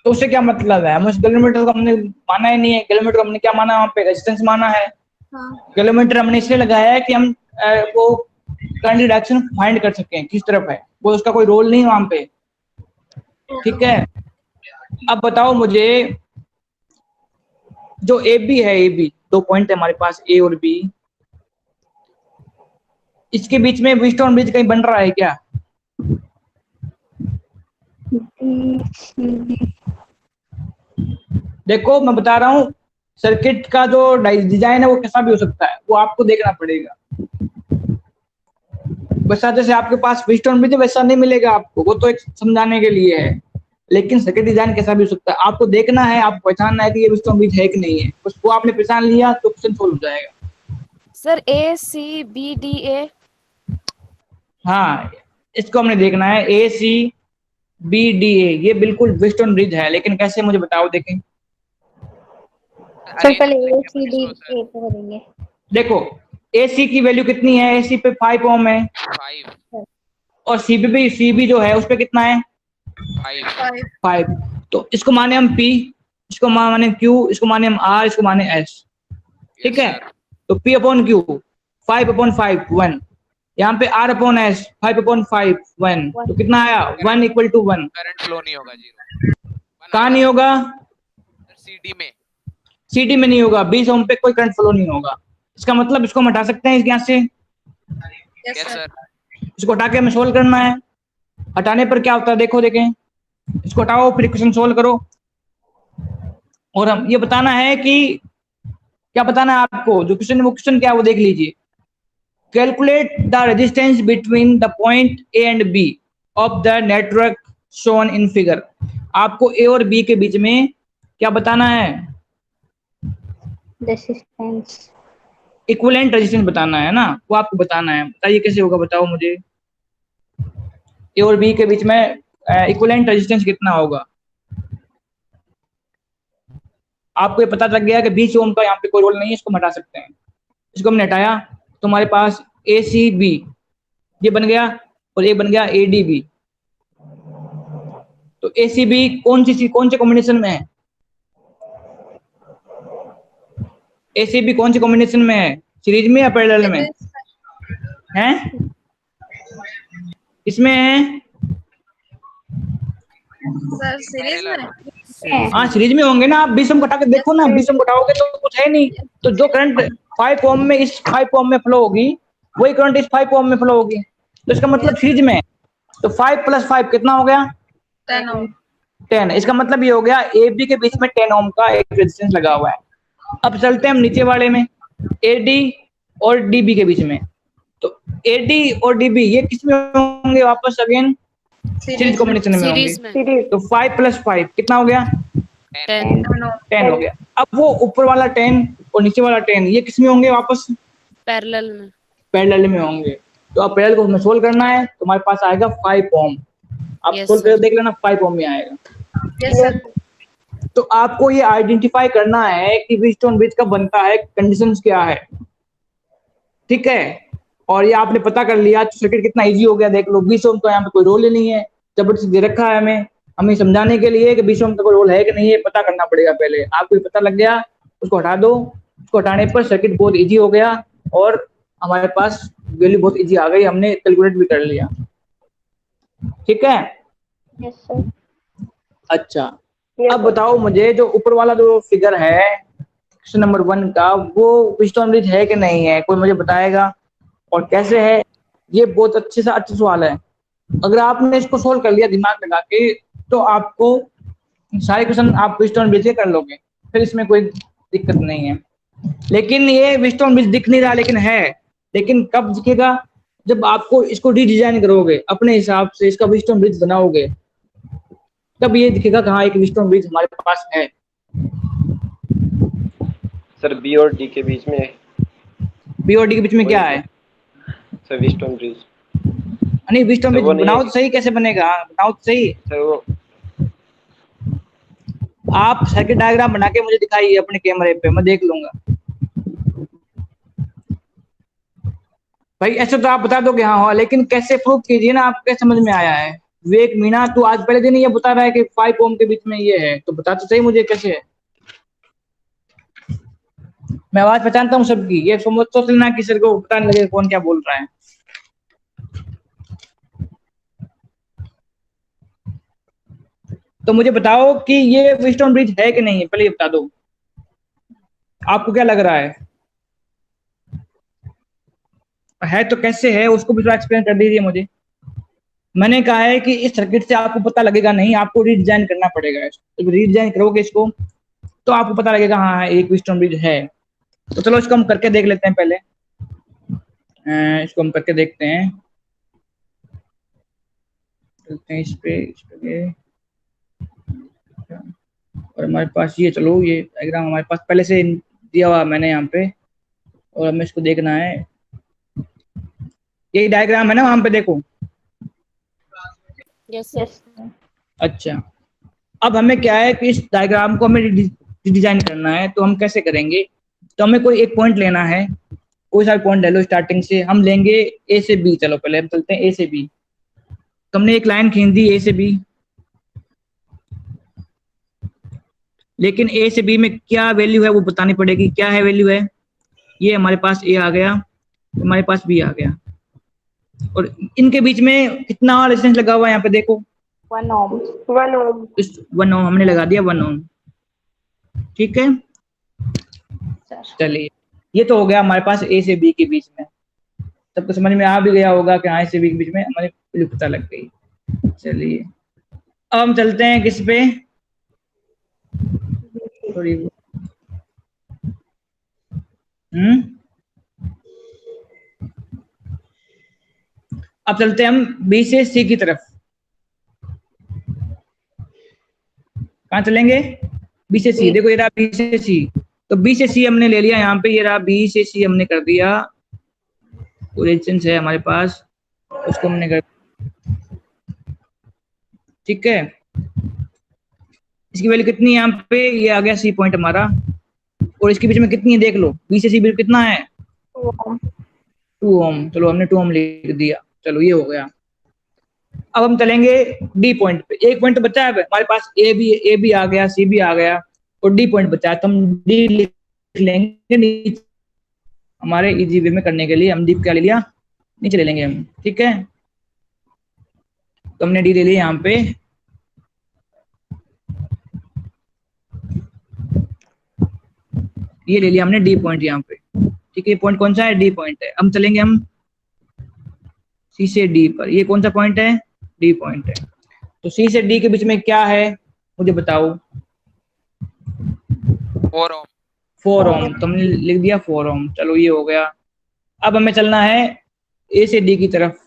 तो उससे क्या मतलब है? हम उस गैल्वेनोमीटर को हमने माना ही नहीं है। गैल्वेनोमीटर को हमने क्या माना? वहाँ पे रेजिस्टेंस माना है। गैल्वेनोमीटर हमने इसलिए लगाया है कि हम वो करंट रिडक्शन फाइंड कर सकें किस तरफ है, वो उसका कोई रोल नहीं है वहां पे। ठीक है, अब बताओ मुझे, जो AB है, AB 2 पॉइंट है हमारे पास, A और B, इसके बीच में व्हीटस्टोन ब्रिज कहीं बन रहा है क्या? देखो मैं बता रहा हूँ, सर्किट का जो डिजाइन है वो कैसा भी हो सकता है, वो आपको देखना पड़ेगा। वैसा जैसे आपके पास व्हीटस्टोन ब्रिज वैसा नहीं मिलेगा आपको, वो तो एक समझाने के लिए है, लेकिन सर्किट डिजाइन कैसा भी हो सकता है। आपको देखना है, आपको पहचानना है कि ये व्हीटस्टोन ब्रिज है कि नहीं है। उसको आपने पहचान लिया तो क्वेश्चन सोल्व हो जाएगा। Sir ACBDA। हाँ, इसको हमने देखना है, ACBDA, ये बिल्कुल व्हीटस्टोन ब्रिज है, लेकिन कैसे मुझे बताओ। देखें सर पहले ACD पे करेंगे। देखो, AC की वैल्यू कितनी है? AC पे 5 ओम है 5। और CB जो है उस पे कितना है? 5। तो इसको माने हम P, इसको माने Q, इसको माने हम R, इसको माने S। ठीक है, तो P/Q 5/5 1, यहाँ पे R/S 5/5 1, तो कितना आया? 1 = 1। करंट फ्लो नहीं होगा, 0। कहाँ नहीं होगा? CD में। CD में नहीं होगा। 20 ओम पे कोई करंट फ्लो नहीं होगा। इसका मतलब इसको हम हटा सकते हैं यहाँ से। Yes sir. इसको हटा के हमें सोल्व करना है। हटाने पर क्या होता है देखो, देखें, इसको हटाओ फिर इक्वेशन सोल्व करो, और हम ये बताना है कि क्या बताना है आपको, जो क्वेश्चन वो क्वेश्चन क्या है वो देख लीजिए। Calculate the resistance between the point A and B of the network shown in figure. आपको A और B के बीच में क्या बताना है? रेजिस्टेंस, इक्विवेलेंट रेजिस्टेंस बताना है ना, वो आपको बताना है। बताइए कैसे होगा, बताओ मुझे। A और B के बीच में इक्विवेलेंट रेजिस्टेंस कितना होगा? आपको ये पता लग गया कि 20 ओम का यहाँ पे कोई रोल नहीं है, इसको हम हटा सकते हैं। इसको हमने हटाया तो हमारे पास ACB ये बन गया और ये बन गया ADB। तो ACB कौन से कॉम्बिनेशन में है? ACB कौन से कॉम्बिनेशन में है? सीरीज में या पैरेलल में है? इसमें है सर सीरीज में। हाँ सीरीज में होंगे ना। आप 20 ओम घटा के देखो ना, 20 ओम घटाओगे तो कुछ है नहीं। तो जो करंट 5 ओम में इस 5 ओम में फ्लो होगी वही करंट इस 5 ओम में फ्लो होगी। तो इसका मतलब सीरीज में है। तो 5 + 5 कितना हो गया? 10 ओम। 10। इसका मतलब ये हो गया AB के बीच में 10 ओम का एक रेजिस्टेंस लगा हुआ है। अब चलते हैं हम नीचे वाले में, AD और DB के बीच में। तो AD और DB ये किस में होंगे वापस? अगेन सीरीज कॉम्बिनेशन में होंगे। तो 5 + 5 कितना हो गया? 10 हो गया। अब वो ऊपर वाला 10 और नीचे वाला 10 ये किस में होंगे वापस? पैरेलल में होंगे। तो अब पैरेलल को हमें सोल्व करना है तो हमारे पास आएगा 5 ओम। आप सोल्व करके देख लेना, 5 ओम में आएगा। Yes sir. तो आपको ये आइडेंटिफाई करना है कि व्हीटस्टोन ब्रिज कब बनता है, कंडीशंस क्या है, ठीक है। और ये आपने पता कर लिया तो सर्किट कितना इजी हो गया। देख लो 20 ओम तो यहाँ पे कोई रोल ही नहीं है, जबरदस्ती दे रखा है हमें समझाने के लिए कि 20 ओम का कोई रोल है कि नहीं है, पता करना पड़ेगा पहले। आपको पता लग गया, उसको हटा दो। उसको हटाने पर सर्किट बहुत इजी हो गया और हमारे पास वैल्यू बहुत इजी आ गई, हमने कैलकुलेट भी कर लिया, ठीक है। Yes sir. अच्छा अब बताओ मुझे, जो ऊपर वाला जो फिगर है क्वेश्चन नंबर 1 का, वो व्हीटस्टोन ब्रिज है कि नहीं है? कोई मुझे बताएगा और कैसे है? ये बहुत अच्छा सवाल है। अगर आपने इसको सोल्व कर लिया दिमाग लगा के तो आपको सारे क्वेश्चन आप व्हीटस्टोन ब्रिज के कर लोगे, फिर इसमें कोई दिक्कत नहीं है। लेकिन ये व्हीटस्टोन ब्रिज दिख नहीं रहा, लेकिन है। लेकिन कब दिखेगा? जब आपको इसको रीडिजाइन करोगे अपने हिसाब से, इसका व्हीटस्टोन ब्रिज बनाओगे, तब ये दिखेगा कि हाँ एक व्हीटस्टोन ब्रिज हमारे पास है। सर B और D के बीच में। B और D के बीच में क्या है? Sir Wheatstone bridge. नहीं व्हीटस्टोन ब्रिज बनाओ तो सही, कैसे बनेगा? बनाओ तो सही। सर वो आप सर्किट डायग्राम बना के मुझे दिखाइए अपने कैमरे पे, मैं देख लूंगा। भाई ऐसे तो आप बता दोगे हाँ हाँ, लेकिन कैसे प्रूफ कीजिए ना, आपको कैसे समझ में आया है? विवेक मीणा तू आज पहले दिन ये बता रहा है कि 5 ओम के बीच में ये है, तो बता तो सही मुझे कैसे है। मैं आवाज पहचानता हूँ सबकी, ये सोच लेना कि सर को पता नहीं लगे कौन क्या बोल रहा है। तो मुझे बताओ कि ये व्हीटस्टोन ब्रिज है कि नहीं है, पहले ये बता दो। आपको क्या लग रहा है तो कैसे है उसको भी थोड़ा एक्सप्लेन कर दीजिए मुझे। मैंने कहा है कि इस सर्किट से आपको पता लगेगा नहीं, आपको रीडिजाइन करना पड़ेगा। जब रीडिजाइन करोगे इसको तो आपको पता लगेगा हाँ एक व्हीटस्टोन ब्रिज है। तो चलो इसको हम करके देख लेते हैं पहले। इसको हम करके देखते हैं, चलते हैं इस पे और हमारे पास ये, चलो ये डायग्राम हमारे पास पहले से दिया हुआ मैंने यहाँ पे, और हमें इसको देखना है। यही डायग्राम है ना वहां पे, देखो। यस अच्छा अब हमें क्या है कि इस डायग्राम को हमें डिजाइन करना है, तो हम कैसे करेंगे? तो हमें कोई एक पॉइंट लेना है, कोई सा पॉइंट ले लो। स्टार्टिंग से हम लेंगे A से B। चलो पहले हम चलते हैं A से B। तो हमने एक लाइन खींच दी A से B, लेकिन A से B में क्या वैल्यू है वो बतानी पड़ेगी। क्या है वैल्यू है? ये हमारे पास A आ गया, हमारे पास B आ गया, और इनके बीच में कितना रेजिस्टेंस लगा हुआ है यहाँ पे देखो, 1 ओम। 1 ओम हमने लगा दिया, 1 ओम, ठीक है। चलिए ये तो हो गया हमारे पास A से B के बीच में। सबको समझ में आ भी गया होगा कि A से B के बीच में हमारे वैल्यू पता लग गई। चलिए अब हम चलते हैं किस पे, थोड़ी अब चलते हैं हम बी से सी की तरफ। कहाँ चलेंगे? बी से सी। देखो ये रहा बी से सी, तो बी से सी हमने ले लिया यहाँ पे, ये रहा बी से सी हमने कर दिया, रेजिस्टेंस है हमारे पास, उसको हमने कर, ठीक है। इसकी वैल्यू कितनी है यहाँ पे? ये आ गया सी पॉइंट हमारा, और इसके बीच में कितनी है देख लो, बी से सी बीच कितना है? 2 ओम। चलो हमने 2 ओम लिख दिया, चलो ये हो गया। अब हम चलेंगे डी पॉइंट पे। एक पॉइंट बचा है हमारे पास, ए भी आ गया, सी भी आ गया, और डी पॉइंट बचा है, तो हम डी लिख लेंगे नीचे, हमारे इजी वे में करने के लिए हम डी क्या ले लिया, नीचे ले लेंगे हम, ठीक है। तो हमने डी ले लिया यहाँ पे, ये ले लिया हमने डी पॉइंट यहाँ पे, ठीक है। पॉइंट कौन सा है? डी पॉइंट है। हम चलेंगे हम सी से डी पर, ये कौन सा पॉइंट है? डी पॉइंट है। तो सी से डी के बीच में क्या है मुझे बताओ? 4 ओम। 4 ओम, तो हमने लिख दिया 4 ओम, चलो ये हो गया। अब हमें चलना है ए से डी की तरफ,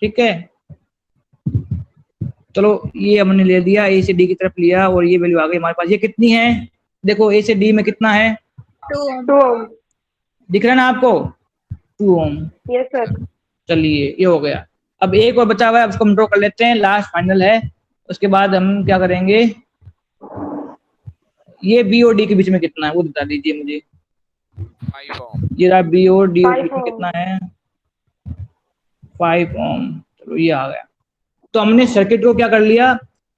ठीक है। चलो ये हमने ले दिया, ए से डी की तरफ लिया, और ये वैल्यू आ गई हमारे पास। ये कितनी है? देखो ए से डी में कितना है? 2 ओम। दिख रहा है ना आपको? 2 ओम। Yes sir. चलिए ये हो गया। अब एक और बचा हुआ है, उसको हम ड्रॉ कर लेते हैं, लास्ट फाइनल है। उसके बाद हम क्या करेंगे, ये बी और डी के बीच में कितना है वो बता दीजिए मुझे। 5 ओम। ये रहा बी और डी के बीच में कितना है? 5 ओम। चलो ये आ गया। तो हमने सर्किट को क्या कर लिया,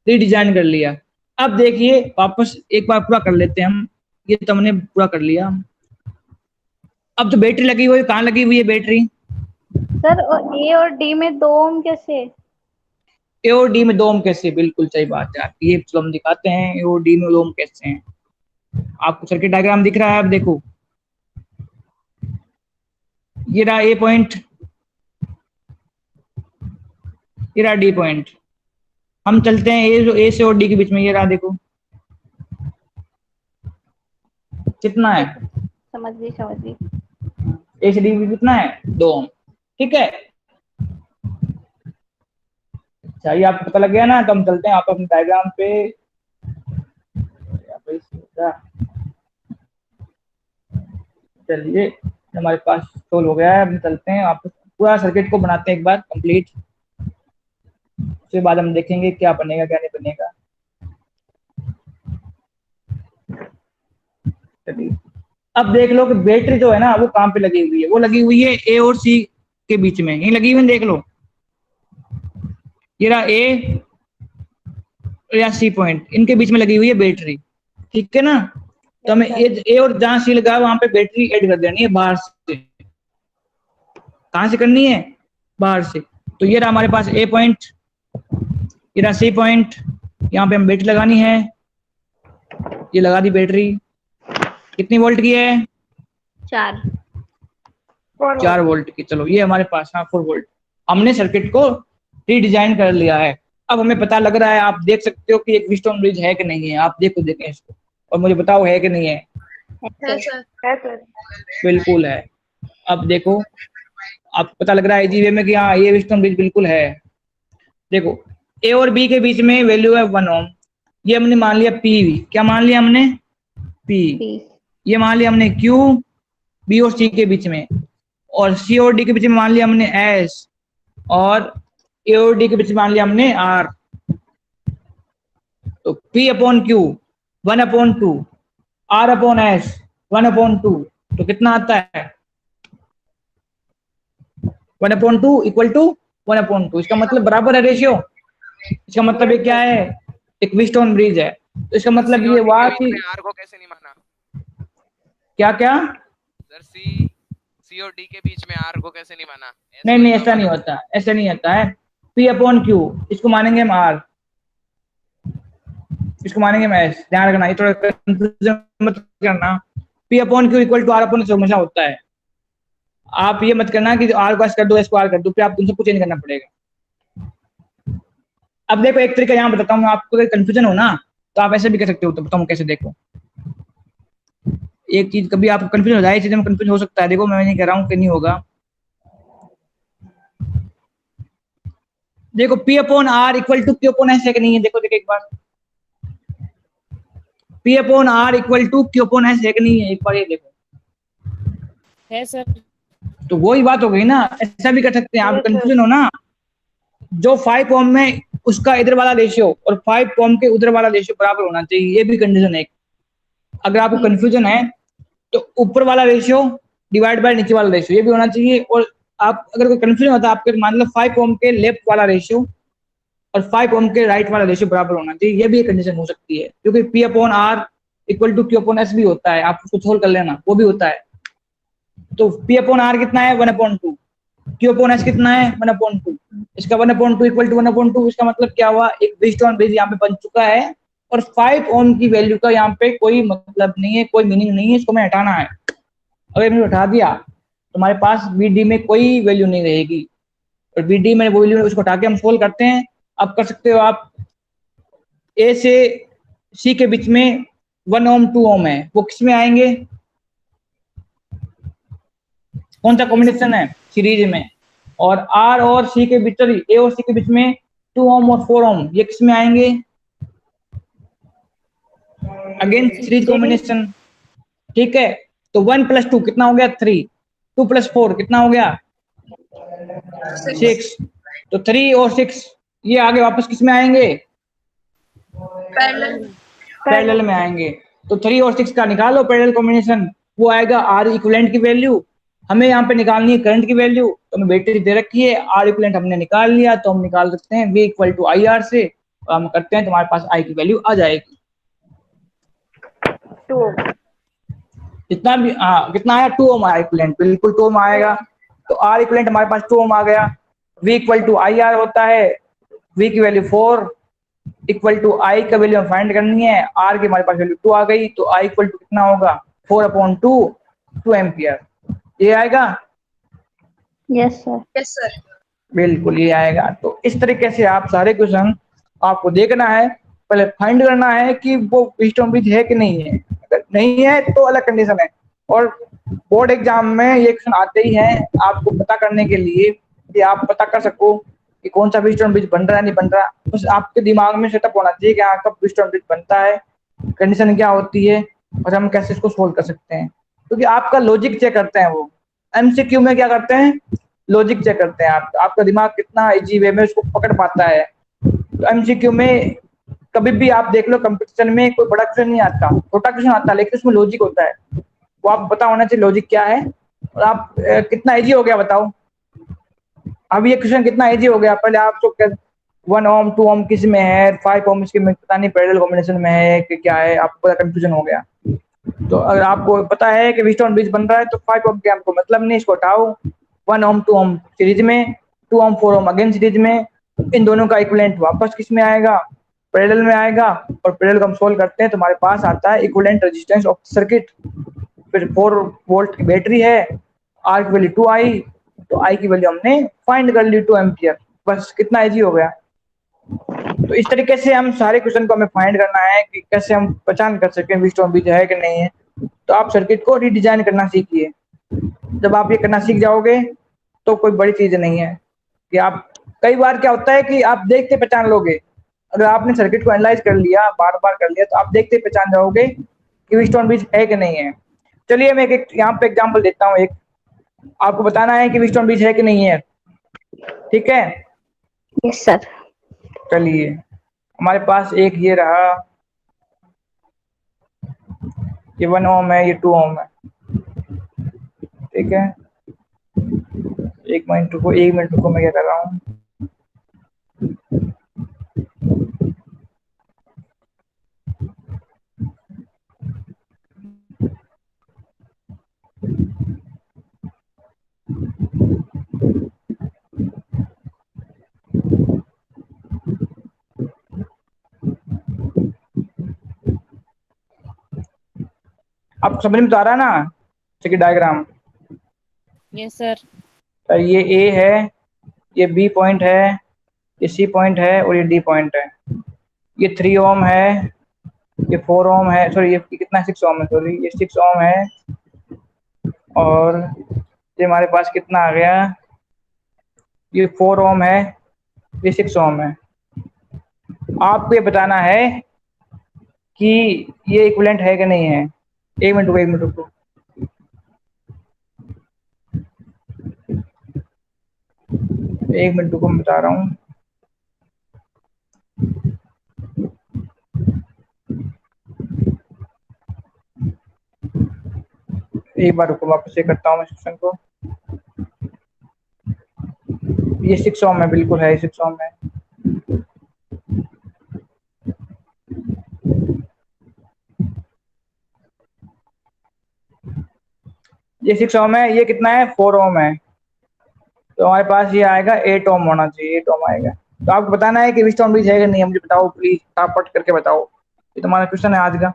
रीडिजाइन कर लिया। अब देखिए वापस एक बार पूरा कर लेते हैं हम, ये तो हमने पूरा कर लिया। अब तो बैटरी लगी हुई, कहाँ लगी हुई है बैटरी? सर ए और डी में 2 ओम कैसे? ए और डी में 2 ओम कैसे? बिल्कुल सही बात है आपकी, ये तो हम दिखाते हैं ए और डी में 2 ओम कैसे हैं। आपको सर्किट डायग्राम दिख रहा है? अब देखो ये रहा ए पॉइंट, ये रहा डी पॉइंट। हम चलते हैं ए से और डी के बीच में, ये रहा देखो कितना है? समझ गई। ए से डी में कितना है? 2 ओम, ठीक है। चाहिए आपको पता लग गया ना, तो हम चलते हैं आप अपने डायग्राम पे। चलिए हमारे पास सोल्व हो गया है, हम चलते हैं आप पूरा सर्किट को बनाते हैं एक बार कंप्लीट, उसके बाद हम देखेंगे क्या बनेगा क्या नहीं बनेगा। चलिए अब देख लो कि बैटरी जो है ना वो कहाँ पे लगी हुई है, वो लगी हुई है ए और सी के बीच में, यही लगी हुई है, देख लो ये रहा ए या सी पॉइंट, इनके बीच में लगी हुई है बैटरी, ठीक है ना। तो हमें ए और जहां सी लगा वहां पे बैटरी ऐड कर देनी है बाहर से। कहां से करनी है? बाहर से। तो ये रहा हमारे पास ए पॉइंट, ये रहा सी पॉइंट, यहाँ पे हम बैटरी लगानी है, ये लगा दी बैटरी। कितनी वोल्ट की है? 4 वोल्ट की। चलो ये हमारे पास 4 वोल्ट। हमने सर्किट को रीडिजाइन कर लिया है। अब हमें पता लग रहा है, आप देख सकते हो कि एक व्हीटस्टोन ब्रिज है कि नहीं है। आप देखें इसको और मुझे बताओ है कि नहीं है। है सर। बिल्कुल है। अब देखो आपको पता लग रहा है इजी वे में कि हाँ ये व्हीटस्टोन ब्रिज बिल्कुल है। देखो ए और बी के बीच में वैल्यू है 1 ओम, ये हमने मान लिया पी। क्या मान लिया हमने? पी। ये मान लिया हमने क्यू बी और सी के बीच में, और सी और डी के बीच में मान लिया हमने एस, और ए और डी के बीच में मान लिया हमने आर। तो P upon Q 1/2, R upon S 1/2, तो कितना आता है? 1/2 इक्वल टू 1/2। इसका मतलब बराबर है रेशियो। इसका मतलब ये क्या है? एक व्हीटस्टोन ब्रिज है। तो इसका मतलब ये हुआ कि आर को कैसे नहीं माना? क्या सर सी और डी के बीच में आर को कैसे नहीं माना? नहीं ऐसा नहीं होता, ऐसा नहीं होता है। P अपॉन क्यू, इसको मानेंगे हम R, इसको मानेंगे हम S। ध्यान रखना, ये थोड़ा कंफ्यूजन मत करना। P upon Q equal to R upon S हमेशा होता है। आप ये मत करना कि R को S कर दो, S को R कर दो, फिर आप तुमसे कुछ चेंज करना पड़ेगा। अब देखो एक तरीका यहाँ बताता हूँ, आपको अगर कंफ्यूजन हो ना तो आप ऐसे भी कर सकते हो। तो बताऊँ कैसे? देखो एक चीज, कभी आपको कंफ्यूजन हो जाए, चीज में कंफ्यूजन हो सकता है। देखो मैं नहीं कह रहा हूँ कि नहीं होगा। देखो P upon R equal to Q upon S है कि नहीं है, देखो देखो एक बार, P upon R equal to Q upon S है कि नहीं है, एक बार ये देखो। है सर। तो वही बात हो गई ना, ऐसा भी कर सकते हैं आप, कंफ्यूजन हो ना, जो 5 ओम में उसका इधर वाला रेशियो और 5 ओम के उधर वाला रेशियो बराबर होना चाहिए, ये भी कंडीशन है। अगर आपको कंफ्यूजन है तो ऊपर वाला रेशियो डिवाइड बाय नीचे वाला रेशियो, ये भी होना चाहिए। और आप अगर कोई कंफ्यूजन होता है आपके, मान लो 5 ओम के लेफ्ट वाला रेशियो और 5 ओम के राइट वाला रेशियो बराबर होना चाहिए, ये भी एक कंडीशन हो सकती है, क्योंकि P upon R equal to Q upon S भी होता है, आप उसको सोल्व कर लेना, वो भी होता है। तो P अपॉन R कितना है 1/2, Q अपॉन S कितना है 1/2, इसका 1/2 इक्वल टू 1/2, इसका मतलब क्या हुआ, एक ब्रिजस्टोन ब्रिज यहाँ पे बन चुका है और 5 ओम की वैल्यू का यहाँ पे कोई मतलब नहीं है, कोई मीनिंग नहीं है, इसको मैं हटाना है। अगर मैंने हटा दिया तो हमारे पास BD में कोई वैल्यू नहीं रहेगी, और BD में वो वैल्यू उसको हटा के हम सोल्व करते हैं। अब कर सकते हो आप, A से C के बीच में 1 ओम 2 ओम है, वो किस में आएंगे, कौन सा कॉम्बिनेशन है सीरीज में, और R और C के बीच, A और C के बीच में 2 ओम और 4 ओम, ये किस में आएंगे, अगेन सीरीज कॉम्बिनेशन। ठीक है, तो 1 + 2 कितना हो गया 3, 2 + 4 कितना हो गया 6, तो 3 और 6 ये आगे वापस किस में आएंगे, पैरेलल में आएंगे। तो 3 और 6 का निकालो पैरेलल कॉम्बिनेशन, वो आएगा R इक्विवेलेंट की वैल्यू। हमें यहाँ पे निकालनी है करंट की वैल्यू, तो हमें बैटरी दे रखी है, R इक्विवेलेंट हमने निकाल लिया, तो हम निकाल सकते हैं V = IR से, और हम करते हैं तो हमारे पास I की वैल्यू आ जाएगी 2 जितना भी, हाँ कितना आया 2 ओम आया इक्विवेलेंट, बिल्कुल 2 ओम आएगा। तो R इक्विवेलेंट हमारे पास 2 ओम आ गया। V = IR होता है, V की वैल्यू 4 इक्वल टू I का वैल्यू हम फाइंड करनी है, R की हमारे पास वैल्यू 2 आ गई, तो I इक्वल टू कितना होगा 4/2 2 एम्पियर, ये आएगा। Yes sir. Yes sir. बिल्कुल ये आएगा। तो इस तरीके से आप सारे क्वेश्चन आपको देखना है, पहले फाइंड करना है कि वो ब्रिजस्टोन ब्रिज है कि नहीं है, अगर नहीं है तो अलग कंडीशन है। और बोर्ड एग्जाम में ये क्वेश्चन आते ही हैं आपको पता करने के लिए कि आप पता कर सको कि कौन सा ब्रिजस्टोन ब्रिज बन रहा है नहीं बन रहा, बस आपके दिमाग में सेटअप होना चाहिए कि हाँ कब ब्रिजस्टोन ब्रिज बनता है, कंडीशन क्या होती है और हम कैसे इसको सोल्व कर सकते हैं, क्योंकि आपका लॉजिक चेक करते हैं वो। MCQ में क्या करते हैं, लॉजिक चेक करते हैं, आपका दिमाग कितना इजी वे में उसको पकड़ पाता है। तो MCQ में कभी भी आप देख लो कंपटीशन में कोई बड़ा क्वेश्चन नहीं आता, छोटा क्वेश्चन आता है, लेकिन उसमें लॉजिक होता है, वो आप पता होना चाहिए लॉजिक क्या है। और आप कितना इजी हो गया बताओ, अब ये क्वेश्चन कितना इजी हो गया, पहले आप तो 1 ओम 2 ओम किस में है, 5 ओम इसके में पता नहीं पैरेलल कॉम्बिनेशन में है कि क्या है, आपको बड़ा कंफ्यूजन हो गया। तो अगर आपको पता है कि ब्रिजस्टोन ब्रिज बन रहा है तो 5 ओम के हमको मतलब नहीं, इसको हटाओ, 1 ओम 2 ओम सीरीज में, 2 ओम 4 ओम अगेन सीरीज में, इन दोनों का इक्विवेलेंट वापस किस में आएगा, पैरेलल में आएगा, और पैरेलल को हम सोल्व करते हैं तो हमारे पास आता है इक्विवेलेंट रेजिस्टेंस ऑफ सर्किट। फिर 4 वोल्ट की बैटरी है, R की वैल्यू 2 आई, तो I की वैल्यू हमने फाइंड कर ली 2 एम्पियर, बस कितना इजी हो गया। तो इस तरीके से हम सारे क्वेश्चन को हमें फाइंड करना है कि कैसे हम पहचान कर सकें ब्रिजस्टोन ब्रिज है कि नहीं है। तो आप सर्किट को रीडिजाइन करना सीखिए, जब आप ये करना सीख जाओगे तो कोई बड़ी चीज नहीं है कि आप, कई बार क्या होता है कि आप देखते पहचान लोगे, अगर आपने सर्किट को एनालाइज कर लिया बार बार कर लिया तो आप देखते पहचान जाओगे कि ब्रिजस्टोन ब्रिज है कि नहीं है। चलिए मैं एक यहाँ पे एग्जाम्पल देता हूँ, एक आपको बताना है कि ब्रिजस्टोन ब्रिज है कि नहीं है, ठीक है। Yes sir. चलिए हमारे पास एक ये रहा, ये 1 ओम है, ये 2 ओम है, ठीक है। एक मिनट रुको मैं क्या कर रहा हूँ, आपको समझ में तो आ रहा है ना सर्किट डायग्राम। Yes sir. तो ये A है, ये B पॉइंट है, ये C पॉइंट है और ये D पॉइंट है। ये 3 ओम है, ये 4 ओम है, सॉरी ये कितना 6 ओम है, सॉरी ये 6 ओम है, और ये हमारे पास कितना आ गया, ये 4 ओम है, ये 6 ओम है। आपको ये बताना है कि ये इक्विवेलेंट है कि नहीं है। 1 मिनट रुको, 1 मिनट रुको। एक मिनट रुको, मैं बता रहा हूँ। एक बार रुको, वापस चेक करता हूँ मैं सेक्शन को। ये 6 ओम है, बिल्कुल है, 6 ओम है। ये 6 ओम है। ये कितना है? 4 ओम है। तो हमारे पास ये आएगा 8 ओम होना चाहिए, 8 ओम आएगा। तो आपको बताना है कि व्हीटस्टोन ब्रिज है कि नहीं है। मुझे बताओ प्लीज, फटाफट करके बताओ। ये तुम्हारा क्वेश्चन है आज का।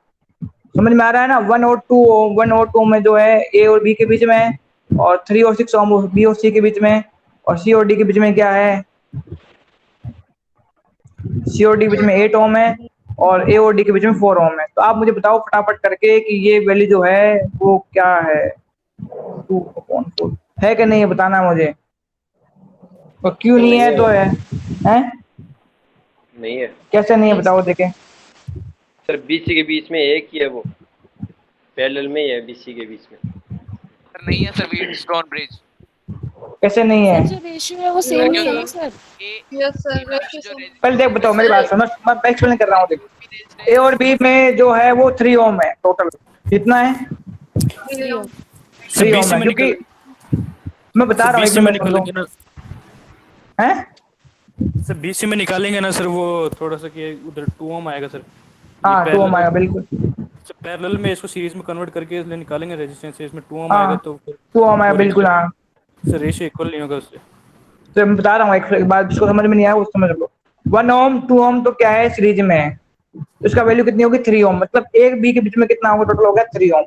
समझ में आ रहा है ना? 1 और 2 ओम, 1 और 2 में जो है ए और बी के बीच में है, और 3 और 6 ओम बी और सी के बीच में, और सी और डी के बीच में क्या है? सी और डी के बीच में 8 ओम है, और ए और डी के बीच में 4 ओम है। तो आप मुझे बताओ फटाफट करके कि ये वैल्यू जो है वो क्या है? 2/4 है कि नहीं है, बताना मुझे। और क्यों नहीं है? तो है, हैं? नहीं है। कैसे नहीं है, बताओ देखें। सर बीसी के बीच में एक ही है, वो पैरेलल में ही है बीसी के बीच में। सर नहीं है सर व्हीटस्टोन ब्रिज। कैसे नहीं है? सर जो रेशियो है वो सेम ही है ना सर। Yes sir. पहले देख बताओ, मेरी बात सुनो, मैं एक्सप्लेन कर रहा हूँ। देखो, ए और बी में जो है वो 3 ओम है टोटल। कितना है? 3 ओम है, क्योंकि मैं बता रहा हूँ। बीसी में निकालेंगे ना हैं? सर, बीसी में निकालेंगे ना सर, वो थोड़ा सा कि उधर 2 ओम आएगा सर। हाँ 2 ओम आएगा, बिल्कुल। पैरेलल में इसको सीरीज में कन्वर्ट करके इसलिए निकालेंगे रेजिस्टेंस, इसमें 2 ओम हाँ, आएगा तो 2 ओम आएगा, बिल्कुल। हाँ सर रेशियो इक्वल नहीं होगा उससे। तो मैं बता रहा हूँ, एक बात जिसको समझ में नहीं आया वो समझ लो। 1 ओम 2 ओम तो क्या है? सीरीज में है, उसका वैल्यू कितनी होगी? 3 ओम। मतलब एक बी के बीच में कितना होगा? टोटल हो गया 3 ओम।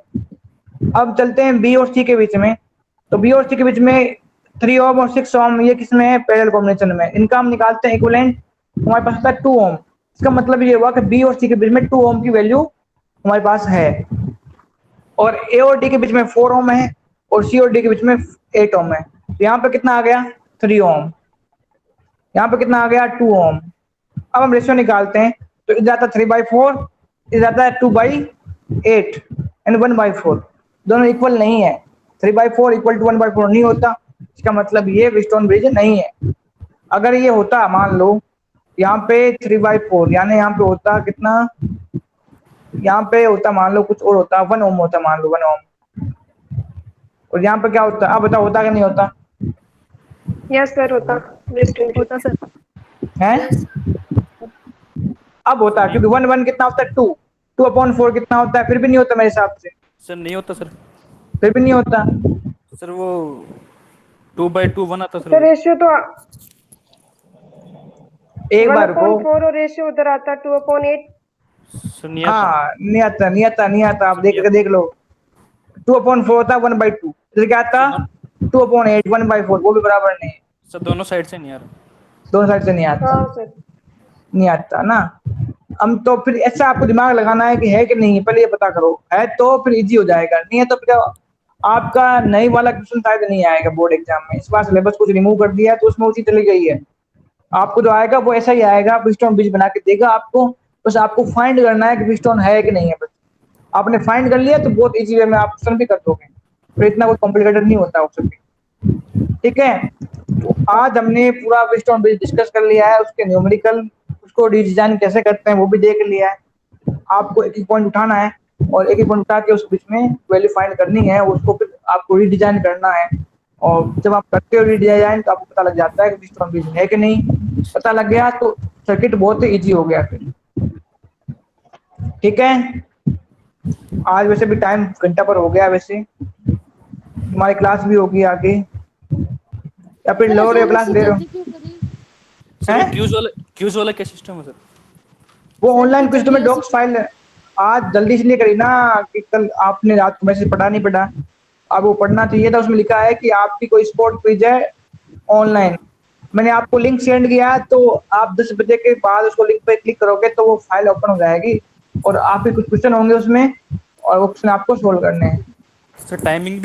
अब चलते हैं बी और सी के बीच में। तो बी और सी के बीच में 3 ओम और 6 ओम, ये किसमें है? पैरेलल कॉम्बिनेशन में। इनका हम निकालते हैं इक्विवेलेंट। हमारे पास था 2 ओम। इसका मतलब ये हुआ कि बी और सी के बीच में 2 ओम की वैल्यू हमारे पास है, और ए और डी के बीच में 4 ओम है, और सी और डी के बीच में 8 ओम है। तो यहाँ पे कितना आ गया? 3 ओम। यहाँ पे कितना आ गया? 2 ओम। अब हम रेशियो निकालते हैं, तो इधर आता है 3/4, इधर आता है 2/8 एंड 1/4। दोनों इक्वल नहीं है। 3/4 इक्वल टू 1/4 नहीं होता। इसका मतलब ये व्हीटस्टोन ब्रिज नहीं है। अगर ये होता, मान लो यहाँ पे 3/4, यानी यहाँ पे होता कितना? यहाँ पे होता, मान लो कुछ और होता, 1 ओम होता, मान लो 1 ओम। और यहाँ पे क्या होता? अब बताओ, होता कि नहीं होता? यस सर, होता सर। हैं? अब होता, क्योंकि 1 कितना होता है? 2/4 कितना होता है? फिर भी नहीं होता मेरे हिसाब से। सर नहीं होता सर, फिर भी नहीं होता सर वो 2/2 1 आता सर। सर। रेशियो तो एक बार रुको। 1/4 और रेशियो उधर आता 2/8। सर नहीं आता। हाँ नहीं आता, नहीं आता, नहीं आता। आप देख लो, 2/4 होता 1/2। इधर क्या आता? 2/8 1/4, वो भी बराबर नहीं है। सर दोनों साइड से नहीं आ रहा। दोनों साइड से नहीं आता। हाँ सर। नहीं आता ना। हम तो फिर ऐसा आपको दिमाग लगाना है कि है कि नहीं है, पहले ये पता करो। है तो फिर इजी हो जाएगा, नहीं है तो फिर आपका नई वाला क्वेश्चन शायद नहीं आएगा बोर्ड एग्जाम में। इस बार सिलेबस कुछ रिमूव कर दिया है, तो उसमें उसी चली गई है। आपको जो आएगा वो ऐसा ही आएगा, व्हीटस्टोन ब्रिज बना के देगा आपको। बस आपको फाइंड करना है कि व्हीटस्टोन है कि नहीं है। बस आपने फाइंड कर लिया तो बहुत इजी वे में आप क्वेश्चन भी कर दोगे। तो इतना कोई कॉम्प्लिकेटेड नहीं होता ऑप्शन भी। ठीक है, तो आज हमने पूरा व्हीटस्टोन ब्रिज डिस्कस कर लिया है, उसके न्यूमेरिकल, उसको डिजाइन कैसे करते हैं वो भी देख लिया है। आपको एक एक पॉइंट उठाना है, और एक एक पॉइंट उठा के उस बीच में वैल्यू फाइंड करनी है, उसको फिर आपको रीडिजाइन करना है। और जब आप करते हो रीडिजाइन तो आपको पता लग जाता है कि व्हीटस्टोन ब्रिज है कि नहीं। पता लग गया तो सर्किट बहुत ही ईजी हो गया फिर। ठीक है, आज वैसे भी टाइम घंटा पर हो गया। वैसे हमारी क्लास भी होगी आगे, या फिर लोअर क्लास ले रहे हो? सर क्यूज वाला क्या सिस्टम है सर? वो ऑनलाइन कुछ तुम्हें डॉक्स फाइल आज जल्दी इसलिए करी ना कि कल आपने रात को मैसेज पढ़ा नहीं पढ़ा। अब वो पढ़ना चाहिए था। उसमें लिखा है कि आपकी कोई स्पोर्ट क्विज है ऑनलाइन। मैंने आपको लिंक सेंड किया, तो आप 10 बजे के बाद उसको लिंक पे क्लिक करोगे तो वो फाइल ओपन हो जाएगी, और आपके कुछ क्वेश्चन होंगे उसमें, और वो क्वेश्चन आपको सोल्व करने हैं। Sir timing